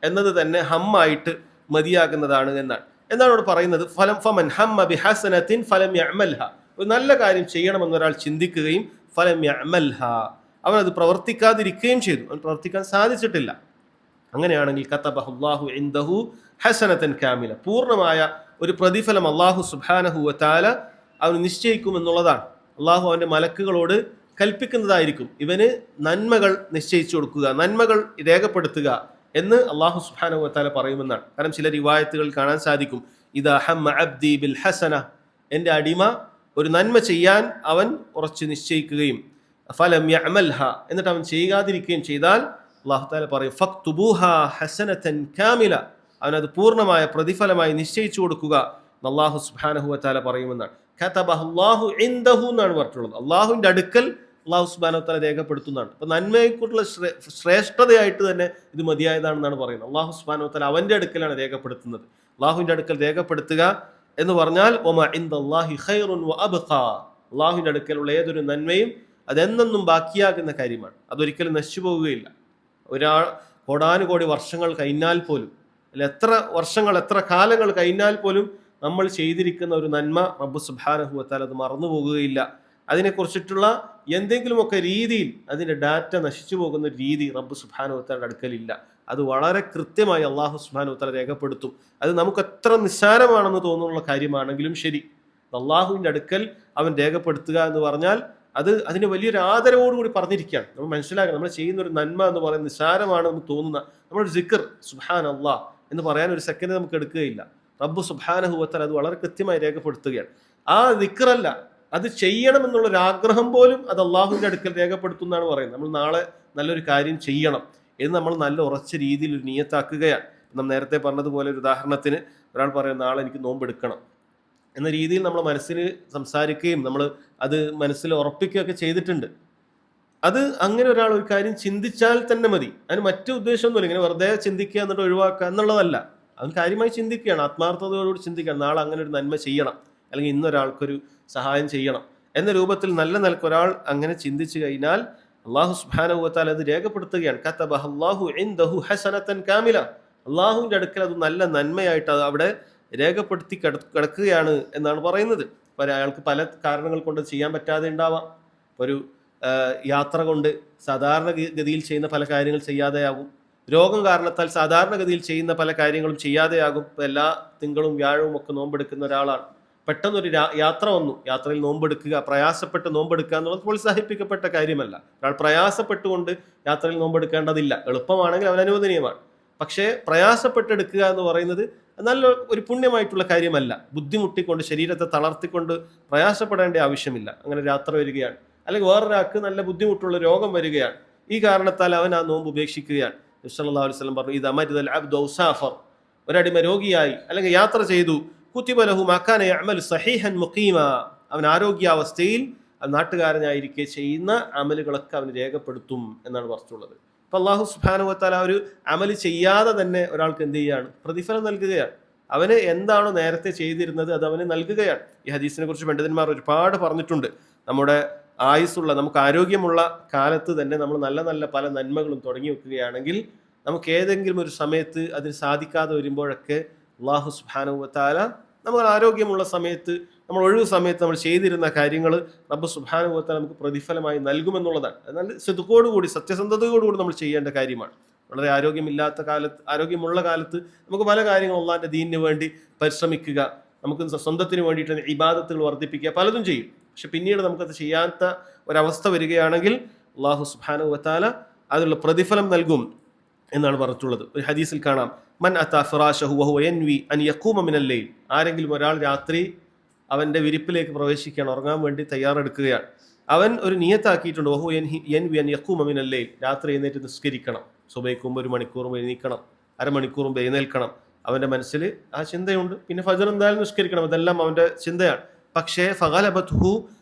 എന്നത് തന്നെ ഹമ്മായിട്ട് മതിയാകുന്നതാണ് എന്നാണ്. എന്താണ് ഇവിടെ പറയുന്നത്? ഫമൻ ഹമ്മ ബിഹസനത്തിൻ ഫലം യഅമൽഹ, ഒരു നല്ല കാര്യം ചെയ്യണമെന്ന് ഒരാൾ ചിന്തിക്കുകയും ഫലം യഅമൽഹ, അവൻ അത് പ്രവർത്തിക്കാതിരിക്കുകയും ചെയ്തു, അവൻ പ്രവർത്തിക്കാൻ സാധിച്ചിട്ടില്ല, അങ്ങനെയാണെങ്കിൽ കതബഹുല്ലാഹു ഇൻദഹു ഹസനതൻ കാമില, പൂർണ്ണമായ ഒരു പ്രതിഫലം അല്ലാഹു സുബ്ഹാനഹു വ തആല അവന് നിശ്ചയിക്കുമെന്നുള്ളതാണ്. അള്ളാഹു അവൻ്റെ മലക്കുകളോട് കൽപ്പിക്കുന്നതായിരിക്കും ഇവന് നന്മകൾ നിശ്ചയിച്ചു കൊടുക്കുക, നന്മകൾ രേഖപ്പെടുത്തുക എന്ന് അള്ളാഹു സുബ്ഹാനഹു വ തആല പറയുമെന്നാണ്. കാരണം ചില റിവായത്തുകൾ കാണാൻ സാധിക്കും, ഇദാ ഹമ്മ അബ്ദി ബിൽ ഹസന, എൻ്റെ അടിമ ഒരു നന്മ ചെയ്യാൻ അവൻ ഉറച്ചു നിശ്ചയിക്കുകയും ഫലം യഅമൽഹ, എന്നിട്ട് അവൻ ചെയ്യാതിരിക്കുകയും ചെയ്താൽ അള്ളാഹു തആല പറയും ഫക്തുബൂഹ ഹസനതൻ കാമില, അവനത് പൂർണ്ണമായ പ്രതിഫലമായി നിശ്ചയിച്ചു കൊടുക്കുക എന്ന് അള്ളാഹു സുബ്ഹാനഹു വ തആല പറയുമെന്നാണ്. കതബഹുല്ലാഹു ഇൻദഹു എന്നാണ് പറഞ്ഞിട്ടുള്ളത്. അള്ളാഹുവിൻ്റെ അടുക്കൽ അള്ളാഹു സുബ്ഹാനഹു വ തആല രേഖപ്പെടുത്തുന്നതാണ്. അപ്പോൾ നന്മയെക്കുറിച്ചുള്ള ശ്രേഷ്ഠതയായിട്ട് തന്നെ ഇത് മതിയായതാണെന്നാണ് പറയുന്നത്. അള്ളാഹു സുബ്ഹാനഹു വ തആല അവൻ്റെ അടുക്കലാണ് രേഖപ്പെടുത്തുന്നത്. അള്ളാഹുവിൻ്റെ അടുക്കൽ രേഖപ്പെടുത്തുക എന്ന് പറഞ്ഞാൽ വമാ ഇൻദല്ലാഹി ഖൈറുൻ വഅബ്ഖാ, അള്ളാഹുവിൻ്റെ അടുക്കലുള്ള ഏതൊരു നന്മയും അതെന്നെന്നും ബാക്കിയാകുന്ന കാര്യമാണ്, അതൊരിക്കലും നശിച്ചു പോവുകയില്ല. ഒരാൾ കോടാനുകോടി വർഷങ്ങൾ കഴിഞ്ഞാൽ പോലും, അല്ല എത്ര വർഷങ്ങൾ എത്ര കാലങ്ങൾ കഴിഞ്ഞാൽ പോലും നമ്മൾ ചെയ്തിരിക്കുന്ന ഒരു നന്മ റബ്ബ് സുബ്ഹാനഹു വ തആല അത് മറന്നു പോകുകയില്ല. അതിനെക്കുറിച്ചിട്ടുള്ള എന്തെങ്കിലുമൊക്കെ രീതിയിൽ അതിൻ്റെ ഡാറ്റ നശിച്ചു പോകുന്ന രീതി റബ്ബ് സുബ്ഹാനഹു വ തആലയുടെ അടുക്കലില്ല. അത് വളരെ കൃത്യമായി അള്ളാഹു സുബ്ഹാനഹു വ തആല രേഖപ്പെടുത്തും. അത് നമുക്ക് എത്ര നിസ്സാരമാണെന്ന് തോന്നുന്ന കാര്യമാണെങ്കിലും ശരി, അള്ളാഹുവിൻ്റെ അടുക്കൽ അവൻ രേഖപ്പെടുത്തുക എന്ന് പറഞ്ഞാൽ അതിന് വലിയൊരു ആദരവോടുകൂടി പറഞ്ഞിരിക്കുകയാണ്. നമ്മൾ മനസ്സിലാക്കണം, നമ്മൾ ചെയ്യുന്ന ഒരു നന്മ എന്ന് പറയുന്നത് നിസ്സാരമാണെന്ന് തോന്നുന്ന നമ്മളൊരു സിക്ർ സുബ്ഹാനല്ലാഹ് എന്ന് പറയാൻ ഒരു സെക്കൻഡ് നമുക്ക് എടുക്കുകയില്ല. റബ്ബ് സുബ്ഹാനഹു വ തആല അത് വളരെ കൃത്യമായി രേഖപ്പെടുത്തുകയാണ്. ആ ദിക്റല്ല, അത് ചെയ്യണമെന്നുള്ളൊരു ആഗ്രഹം പോലും അത് അള്ളാഹുവിൻ്റെ അടുക്കൽ രേഖപ്പെടുത്തുന്നതാണ് പറയുന്നത്. നമ്മൾ നാളെ നല്ലൊരു കാര്യം ചെയ്യണം എന്ന് നമ്മൾ നല്ല ഉറച്ച രീതിയിൽ ഒരു നിയത്താക്കുകയാണ്. നമ്മൾ നേരത്തെ പറഞ്ഞതുപോലെ ഒരു ഉദാഹരണത്തിന് ഒരാൾ പറയും നാളെ എനിക്ക് നോമ്പെടുക്കണം എന്ന രീതിയിൽ നമ്മൾ മനസ്സിൽ സംസാരിക്കുകയും നമ്മൾ അത് മനസ്സിൽ ഉറപ്പിക്കുകയൊക്കെ ചെയ്തിട്ടുണ്ട്. അത് അങ്ങനെ ഒരാൾ ഒരു കാര്യം ചിന്തിച്ചാൽ തന്നെ മതി. അതിന് മറ്റു ഉദ്ദേശമൊന്നുമില്ല, ഇങ്ങനെ വെറുതെ ചിന്തിക്കുക എന്നിട്ട് ഒഴിവാക്കുക എന്നുള്ളതല്ല. അവൻ കാര്യമായി ചിന്തിക്കുകയാണ്, ആത്മാർത്ഥതയോടുകൂടി ചിന്തിക്കുകയാണ്, നാളെ അങ്ങനെ ഒരു നന്മ ചെയ്യണം, അല്ലെങ്കിൽ ഇന്നൊരാൾക്കൊരു സഹായം ചെയ്യണം എന്ന രൂപത്തിൽ നല്ല നിലക്ക് ഒരാൾ അങ്ങനെ ചിന്തിച്ചു കഴിഞ്ഞാൽ അള്ളാഹു സുബ്ഹാനഹു വ തആല അത് രേഖപ്പെടുത്തുകയാണ്. കതബഹുല്ലാഹു ഇൻദഹു ഹസനതൻ കാമില, അള്ളാഹുവിൻ്റെ അടുക്കൽ അത് നല്ല നന്മയായിട്ട് അത് അവിടെ രേഖപ്പെടുത്തി കിടക്കുകയാണ് എന്നാണ് പറയുന്നത്. അയാൾക്ക് പല കാരണങ്ങൾ കൊണ്ട് ചെയ്യാൻ പറ്റാതെ ഉണ്ടാവാം. ഒരു യാത്ര കൊണ്ട് സാധാരണഗതിയിൽ ചെയ്യുന്ന പല കാര്യങ്ങൾ ചെയ്യാതെയാകും. രോഗം കാരണത്താൽ സാധാരണഗതിയിൽ ചെയ്യുന്ന പല കാര്യങ്ങളും ചെയ്യാതെയാകും. എല്ലാ തിങ്കളും വ്യാഴവും ഒക്കെ നോമ്പെടുക്കുന്ന ഒരാളാണ്. പെട്ടെന്നൊരു യാത്ര വന്നു, യാത്രയിൽ നോമ്പെടുക്കുക, പ്രയാസപ്പെട്ട് നോമ്പെടുക്കുക എന്നുള്ളത് പ്രോത്സാഹിപ്പിക്കപ്പെട്ട കാര്യമല്ല. ഒരാൾ പ്രയാസപ്പെട്ടുകൊണ്ട് യാത്രയിൽ നോമ്പെടുക്കേണ്ടതില്ല. എളുപ്പമാണെങ്കിൽ അവൻ അനുവദനീയമാണ്. പക്ഷേ പ്രയാസപ്പെട്ടെടുക്കുക എന്ന് പറയുന്നത് നല്ല ഒരു പുണ്യമായിട്ടുള്ള കാര്യമല്ല. ബുദ്ധിമുട്ടിക്കൊണ്ട് ശരീരത്തെ തളർത്തിക്കൊണ്ട് പ്രയാസപ്പെടേണ്ട ആവശ്യമില്ല. അങ്ങനെ യാത്ര വരികയാണ്, അല്ലെങ്കിൽ വേറൊരാൾക്ക് നല്ല ബുദ്ധിമുട്ടുള്ള രോഗം വരികയാണ്, ഈ കാരണത്താൽ അവൻ ആ നോമ്പ് ഉപേക്ഷിക്കുകയാണ്. നബി സല്ലല്ലാഹു അലൈഹി വസല്ലം പറഞ്ഞു, ഇദാ മരിദൽ അബ്ദു ഔ സാഫർ, ഒരടിമ രോഗിയായി അല്ലെങ്കിൽ യാത്ര ചെയ്തു, കുതിബ ലഹു മാ കാന യഅമലു സഹീഹൻ മുഖീമ, അവൻ ആരോഗ്യാവസ്ഥയിൽ നാട്ടുകാരനായിരിക്കെ ചെയ്യുന്ന അമലുകളൊക്കെ അവന് രേഖപ്പെടുത്തും എന്നാണ് പറഞ്ഞിട്ടുള്ളത്. അപ്പോൾ അല്ലാഹു സുബ്ഹാനഹു വ തആല ഒരു അമല് ചെയ്യാതെ തന്നെ ഒരാൾക്ക് എന്ത് ചെയ്യുകയാണ്? പ്രതിഫലം നൽകുകയാണ്. അവന് എന്താണോ നേരത്തെ ചെയ്തിരുന്നത് അത് അവന് നൽകുകയാണ്. ഈ ഹദീസിനെ കുറിച്ച് പണ്ഡിതന്മാർ ഒരുപാട് പറഞ്ഞിട്ടുണ്ട്. നമ്മുടെ ആയുസ്സുള്ള, നമുക്ക് ആരോഗ്യമുള്ള കാലത്ത് തന്നെ നമ്മൾ നല്ല നല്ല പല നന്മകളും തുടങ്ങി വെക്കുകയാണെങ്കിൽ നമുക്ക് ഏതെങ്കിലും ഒരു സമയത്ത് അതിന് സാധിക്കാതെ വരുമ്പോഴൊക്കെ അല്ലാഹു സുബ്ഹാനഹു വ തആല നമ്മൾ ആരോഗ്യമുള്ള സമയത്ത്, നമ്മൾ ഒഴിവ് സമയത്ത് നമ്മൾ ചെയ്തിരുന്ന കാര്യങ്ങൾ റബ്ബ് സുബ്ഹാനഹു വ തആല നമുക്ക് പ്രതിഫലമായി നൽകുമെന്നുള്ളതാണ്. എന്നാൽ സിദ്ഖോടുകൂടി, സത്യസന്ധതയോടുകൂടി നമ്മൾ ചെയ്യേണ്ട കാര്യമാണ്. വളരെ ആരോഗ്യമില്ലാത്ത കാലത്ത്, ആരോഗ്യമുള്ള കാലത്ത് നമുക്ക് പല കാര്യങ്ങളും അള്ളാഹിൻ്റെ ദീനിന് വേണ്ടി പരിശ്രമിക്കുക, നമുക്ക് സ്വന്തത്തിന് വേണ്ടിയിട്ട് ഇബാദത്തുകൾ വർദ്ധിപ്പിക്കുക, പലതും ചെയ്യും. പക്ഷെ പിന്നീട് നമുക്കത് ചെയ്യാത്ത ഒരവസ്ഥ വരികയാണെങ്കിൽ അല്ലാഹു സുബ്ഹാനഹു വ തആല അതിനുള്ള പ്രതിഫലം നൽകും എന്നാണ് പറഞ്ഞിട്ടുള്ളത്. ഒരു ഹദീസിൽ കാണാം, മൻ അതാ ഫിറാശഹു വഹുവ യൻവി അൻ യഖൂമ മിനൽ ലൈൽ, ആരെങ്കിലും ഒരാൾ രാത്രി അവൻ്റെ വിരിപ്പിലേക്ക് പ്രവേശിക്കാൻ, ഉറങ്ങാൻ വേണ്ടി തയ്യാറെടുക്കുകയാണ്. അവൻ ഒരു നിയത്താക്കിയിട്ടുണ്ട്, വഹുവ യൻവി അൻ യഖൂമ മിനൽ ലൈൽ, രാത്രി എഴുന്നേറ്റ് നിസ്കരിക്കണം, സുബഹിക്ക് മുമ്പ് 1 മണിക്കൂറും എഴുന്നേൽക്കണം, അരമണിക്കൂറും എഴുന്നേൽക്കണം. അവൻ്റെ മനസ്സിൽ ആ ചിന്തയുണ്ട്. പിന്നെ ഫജ്ർ എന്തായാലും നിസ്കരിക്കണം, അതെല്ലാം അവൻ്റെ ചിന്തയാണ്. പക്ഷേ ഫഗലബത്ഹു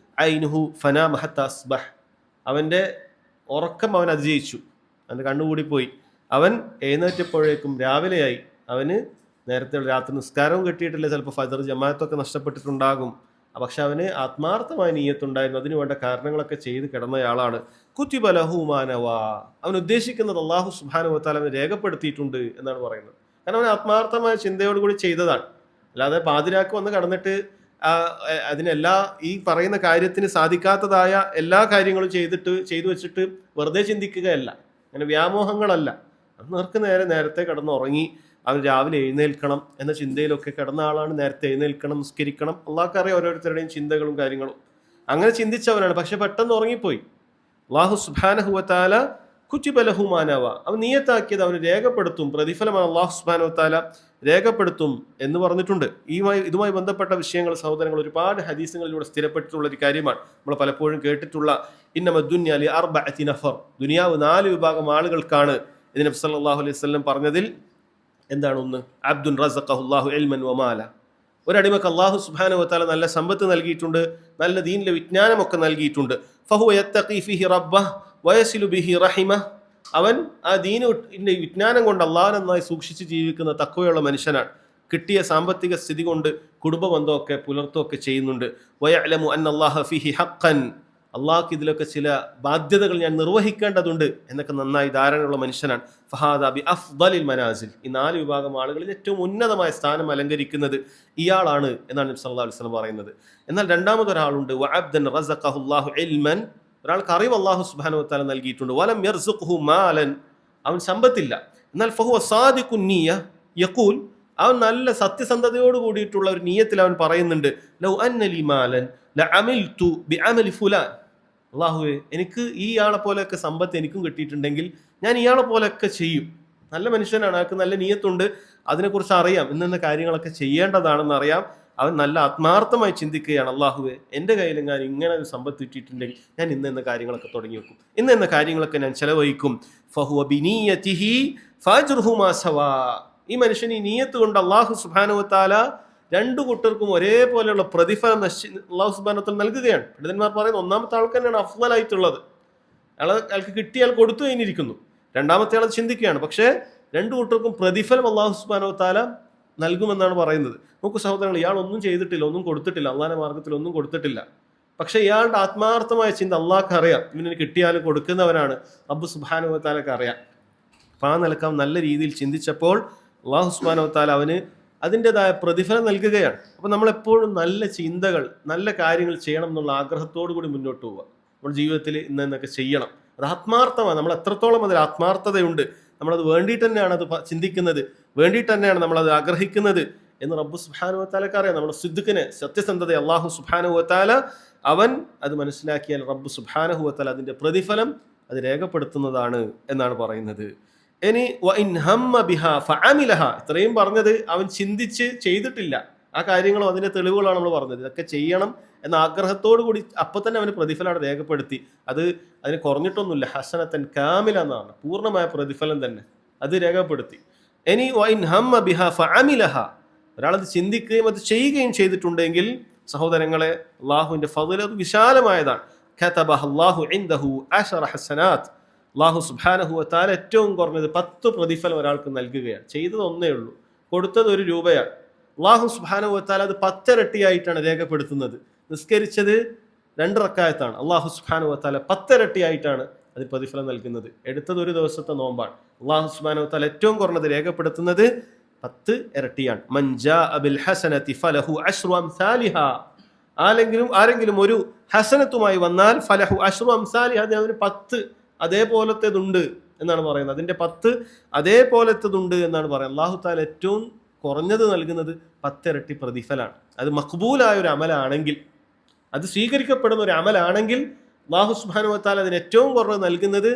ഐനുഹു ഫനാമ ഹത്താ അസ്ബഹ്, അവൻ്റെ ഉറക്കം അവൻ അതിജയിച്ചു, അവൻ്റെ കണ്ണുകൂടിപ്പോയി. അവൻ എഴുന്നേറ്റപ്പോഴേക്കും രാവിലെയായി. അവന് നേരത്തെ രാത്രി നിസ്കാരവും കിട്ടിയിട്ടില്ല, ചിലപ്പോൾ ഫജ്ർ ജമാഅത്തൊക്കെ നഷ്ടപ്പെട്ടിട്ടുണ്ടാകും. പക്ഷെ അവന് ആത്മാർത്ഥമായ നിയ്യത്തുണ്ടായിരുന്നു, അതിനു വേണ്ട കാരണങ്ങളൊക്കെ ചെയ്ത് കിടന്നയാളാണ്. കുതിബ ലഹു മാ നവാ, അവൻ ഉദ്ദേശിക്കുന്നത് അല്ലാഹു സുബ്ഹാനഹു വ തആല അവന് രേഖപ്പെടുത്തിയിട്ടുണ്ട് എന്നാണ് പറയുന്നത്. കാരണം അവൻ ആത്മാർത്ഥമായ ചിന്തയോടുകൂടി ചെയ്തതാണ്. അല്ലാതെ പാതിരാക്ക് വന്ന് കടന്നിട്ട് അതിനെല്ലാ ഈ പറയുന്ന കാര്യത്തിന് സാധിക്കാത്തതായ എല്ലാ കാര്യങ്ങളും ചെയ്തു വെച്ചിട്ട് വെറുതെ ചിന്തിക്കുകയല്ല, അങ്ങനെ വ്യാമോഹങ്ങളല്ല. നേർക്ക് നേരത്തെ കിടന്നുറങ്ങി അവൻ രാവിലെ എഴുന്നേൽക്കണം എന്ന ചിന്തയിലൊക്കെ കിടന്ന ആളാണ്. നേരത്തെ എഴുന്നേൽക്കണം, നിസ്കരിക്കണം. അള്ളാഹ്ക്കറിയാം ഓരോരുത്തരുടെയും ചിന്തകളും കാര്യങ്ങളും. അങ്ങനെ ചിന്തിച്ചവനാണ്, പക്ഷെ പെട്ടെന്ന് ഉറങ്ങിപ്പോയി. അല്ലാഹു സുബ്ഹാനഹു വ തആല കുതിബ ലഹു മാ നവ, അവൻ നിയത്താക്കിയത് അവന് രേഖപ്പെടുത്തും, പ്രതിഫലമാണ് അല്ലാഹു സുബ്ഹാനഹു വ തആല രേഖപ്പെടുത്തും എന്ന് പറഞ്ഞിട്ടുണ്ട്. ഇതുമായി ബന്ധപ്പെട്ട വിഷയങ്ങൾ സഹോദരങ്ങൾ ഒരുപാട് ഹദീസുകളിലൂടെ സ്ഥിരപ്പെട്ടിട്ടുള്ള ഒരു കാര്യമാണ്. നമ്മൾ പലപ്പോഴും കേട്ടിട്ടുള്ള ഇന്നമ ദുനിയ ലി അർബഅതി നഫർ, ദുനിയാവ് 4 വിഭാഗം ആളുകൾക്കാണ്. ഇത് നബി സല്ലല്ലാഹു അലൈഹി വസല്ലം പറഞ്ഞതിൽ എന്താണ്? ഒന്ന്, അബ്ദുൻ റസഖഹുല്ലാഹു ഇൽമൻ വമാല, ഒരടിമക്ക് അല്ലാഹു സുബ്ഹാനഹു വ തആല നല്ല സമ്പത്ത് നൽകിയിട്ടുണ്ട്, നല്ല ദീനിലെ വിജ്ഞാനമൊക്കെ നൽകിയിട്ടുണ്ട്. ഫഹുവ യത്തഖി ഫീഹി റബ്ബഹ് വയസിലു ബിഹി റഹിമഹ്, അവൻ ആ ദീനിന്റെ വിജ്ഞാനം കൊണ്ട് അള്ളാഹു നന്നായി സൂക്ഷിച്ച് ജീവിക്കുന്ന തഖ്വയുള്ള മനുഷ്യനാണ്. കിട്ടിയ സാമ്പത്തിക സ്ഥിതി കൊണ്ട് കുടുംബബന്ധമൊക്കെ പുലർത്തുകയൊക്കെ ചെയ്യുന്നുണ്ട്. വയഅലമു അന്നല്ലാഹ ഫീഹി ഹഖ്ഖൻ, അള്ളാഹ്ക്ക് ഇതിലൊക്കെ ചില ബാധ്യതകൾ ഞാൻ നിർവഹിക്കേണ്ടതുണ്ട് എന്നൊക്കെ നന്നായി ധാരണയുള്ള മനുഷ്യനാണ്. ഫഹാദ ബി അഫ്ദലിൽ മനാസിൽ, ഈ 4 വിഭാഗം ആളുകളിൽ ഏറ്റവും ഉന്നതമായ സ്ഥാനം അലങ്കരിക്കുന്നത് ഇയാളാണ് എന്നാണ് നബി സല്ലല്ലാഹു അലൈഹി വസല്ലം പറയുന്നത്. എന്നാൽ രണ്ടാമതൊരാളുണ്ട്, വഅബ്ദൻ റസഖഹുല്ലാഹു ഇൽമൻ, ഒരാൾക്ക് അറിവ് അല്ലാഹു സുബ്ഹാനഹു വ തആല നൽകിയിട്ടുണ്ട്. വലം യർസുഖ്ഹു മാലൻ, അവൻ സമ്പത്തില്ല, എന്നാൽ ഫഹുവ സാദിഖുൻ നിയ്യ യഖൂൽ, അവൻ നല്ല സത്യസന്ധതയോട് കൂടിയിട്ടുള്ള ഒരു നിയ്യത്തിൽ അവൻ പറയുന്നുണ്ട്, ലൗ അന്നലി മാലൻ ലഅമിൽതു ബിഅമലി ഫുലാൻ, അല്ലാഹുവേ എനിക്ക് ഈ ആളെ പോലെയൊക്കെ സമ്പത്ത് എനിക്കും കിട്ടിയിട്ടുണ്ടെങ്കിൽ ഞാൻ ഇയാളെ പോലെയൊക്കെ ചെയ്യും. നല്ല മനുഷ്യനാണ്, അയാൾക്ക് നല്ല നിയ്യത്തുണ്ട്, അതിനെക്കുറിച്ച് അറിയാം, ഇന്ന കാര്യങ്ങളൊക്കെ ചെയ്യേണ്ടതാണെന്ന് അറിയാം. അവൻ നല്ല ആത്മാർത്ഥമായി ചിന്തിക്കുകയാണ്, അല്ലാഹുവേ എൻ്റെ കയ്യിലെങ്ങാനും ഇങ്ങനെ ഒരു സമ്പത്ത് കിട്ടിയിട്ടുണ്ടെങ്കിൽ ഞാൻ ഇന്ന കാര്യങ്ങളൊക്കെ തുടങ്ങി വെക്കും, ഇന്ന കാര്യങ്ങളൊക്കെ ഞാൻ ചെലവഴിക്കും. ഫഹുവ ബിനിയ്യതിഹി ഫഅജ്റുഹു മാ സവാ, ഈ മനുഷ്യൻ ഈ നിയ്യത്ത് കൊണ്ട് അല്ലാഹു സുബ്ഹാനഹു വ തആല രണ്ടു കൂട്ടർക്കും ഒരേപോലെയുള്ള പ്രതിഫലം അല്ലാഹു സുബ്ഹാനഹു വ തആല നൽകുകയാണ്. പണ്ഡിതന്മാർ പറയുന്നത് ഒന്നാമത്തെ ആൾക്ക് തന്നെയാണ് അഫ്ളലായിട്ടുള്ളത്, അയാൾക്ക് കിട്ടിയാൽ കൊടുത്തു കഴിഞ്ഞിരിക്കുന്നു. രണ്ടാമത്തെ ആൾ ചിന്തിക്കുകയാണ്, പക്ഷേ രണ്ടു കൂട്ടർക്കും പ്രതിഫലം അല്ലാഹു സുബ്ഹാനഹു വ തആല നൽകുമെന്നാണ് പറയുന്നത്. നോക്കൂ സഹോദരങ്ങൾ, ഇയാൾ ഒന്നും ചെയ്തിട്ടില്ല, ഒന്നും കൊടുത്തിട്ടില്ല, അള്ളാഹിന്റെ മാർഗത്തിൽ ഒന്നും കൊടുത്തിട്ടില്ല, പക്ഷെ ഇയാളുടെ ആത്മാർത്ഥമായ ചിന്ത അള്ളാഹ്ക്ക് അറിയാം, ഇവന് കിട്ടിയാലും കൊടുക്കുന്നവനാണ് റബ്ബ് സുബ്ഹാനഹു വ തആലക്ക് അറിയാം. അപ്പം ആ നിലക്ക് നല്ല രീതിയിൽ ചിന്തിച്ചപ്പോൾ അല്ലാഹു സുബ്ഹാനഹു വ തആല അവന് അതിൻ്റെതായ പ്രതിഫലം നൽകുകയാണ്. അപ്പം നമ്മളെപ്പോഴും നല്ല ചിന്തകൾ, നല്ല കാര്യങ്ങൾ ചെയ്യണം എന്നുള്ള ആഗ്രഹത്തോടു കൂടി മുന്നോട്ട് പോവുക. നമ്മുടെ ജീവിതത്തിൽ ഇന്നൊക്കെ ചെയ്യണം, അത് ആത്മാർത്ഥമാണ്. നമ്മൾ എത്രത്തോളം അതിൽ ആത്മാർത്ഥതയുണ്ട്, നമ്മളത് വേണ്ടിയിട്ട് തന്നെയാണ് അത് ചിന്തിക്കുന്നത്, വേണ്ടിയിട്ട് തന്നെയാണ് നമ്മളത് ആഗ്രഹിക്കുന്നത് എന്ന് റബ്ബ് സുബ്ഹാനഹു വ തആലക്ക് അറിയാം. നമ്മുടെ സിദ്ദിഖിനെ, സത്യസന്ധത അല്ലാഹു സുബ്ഹാനഹു വ തആല അവൻ അത് മനസ്സിലാക്കിയാൽ റബ്ബ് സുബ്ഹാനഹു വ തആല അതിൻ്റെ പ്രതിഫലം അത് രേഖപ്പെടുത്തുന്നതാണ് എന്നാണ് പറയുന്നത്. ഇനി വഇൻ ഹമ്മ ബിഹാ ഫഅമിലഹ, ഇത്രയും പറഞ്ഞത് അവൻ ചിന്തിച്ച് ചെയ്തിട്ടില്ല, ആ കാര്യങ്ങളും അതിൻ്റെ തെളിവുകളാണ് നമ്മൾ പറഞ്ഞത്. ഇതൊക്കെ ചെയ്യണം എന്ന ആഗ്രഹത്തോടു കൂടി അപ്പം തന്നെ അവന് പ്രതിഫലം അവിടെ രേഖപ്പെടുത്തി. അതിന് കുറഞ്ഞിട്ടൊന്നുമില്ല, ഹസനത്തൻ കാമില എന്നാണ്, പൂർണ്ണമായ പ്രതിഫലം തന്നെ അത് രേഖപ്പെടുത്തി. ഇനി വഇൻ ഹമ്മ ബിഹാ ഫഅമിലഹ, ഒരാളത് ചിന്തിക്കുകയും അത് ചെയ്യുകയും ചെയ്തിട്ടുണ്ടെങ്കിൽ സഹോദരങ്ങളെ, അള്ളാഹുവിൻ്റെ ഫദ്ൽ അത് വിശാലമായതാണ്. കതബഹ അല്ലാഹു ഇൻദഹു 10 ഹസനാത്ത്, അല്ലാഹു സുബ്ഹാനഹു വ തആല ഏറ്റവും കുറഞ്ഞത് 10 പ്രതിഫലം ഒരാൾക്ക് നൽകുകയാണ്. ചെയ്തത് ഒന്നേ ഉള്ളൂ, കൊടുത്തത് 1 രൂപയാണ്. അല്ലാഹു സുബ്ഹാനഹു വ തആല അത് 10 ഇരട്ടിയായിട്ടാണ് രേഖപ്പെടുത്തുന്നത്. നിസ്കരിച്ചത് 2 റക്അത്താണ്, അല്ലാഹു സുബ്ഹാനഹു വ തആല 10 ഇരട്ടിയായിട്ടാണ് അത് പ്രതിഫലം നൽകുന്നത്. എടുത്തത് 1 ദിവസത്തെ നോമ്പാണ്, അല്ലാഹു സുബ്ഹാനഹു വ തആല ഏറ്റവും കുറഞ്ഞത് രേഖപ്പെടുത്തുന്നത് 10 ഇരട്ടിയാണ്. മൻ ജാഅ ബിൽ ഹസനതി ഫലഹു 10 അംസാലിഹാ, ആരെങ്കിലും ഒരു ഹസനത്തുമായി വന്നാൽ ഫലഹു 10 അംസാലിഹാ, അതിന് 10 അതേപോലത്തേതുണ്ട് എന്നാണ് പറയുന്നത്. അതിൻ്റെ 10 അതേപോലത്തേതുണ്ട് എന്നാണ് പറയുന്നത്. അല്ലാഹു തആല ഏറ്റവും കുറഞ്ഞത് നൽകുന്നത് 10 ഇരട്ടി പ്രതിഫലമാണ്. അത് മഖ്ബൂലായ ഒരു അമലാണെങ്കിൽ, അത് സ്വീകരിക്കപ്പെടുന്ന ഒരു അമലാണെങ്കിൽ അല്ലാഹു സുബ്ഹാനഹു വ തആല അതിന് ഏറ്റവും കുറഞ്ഞത് നൽകുന്നത്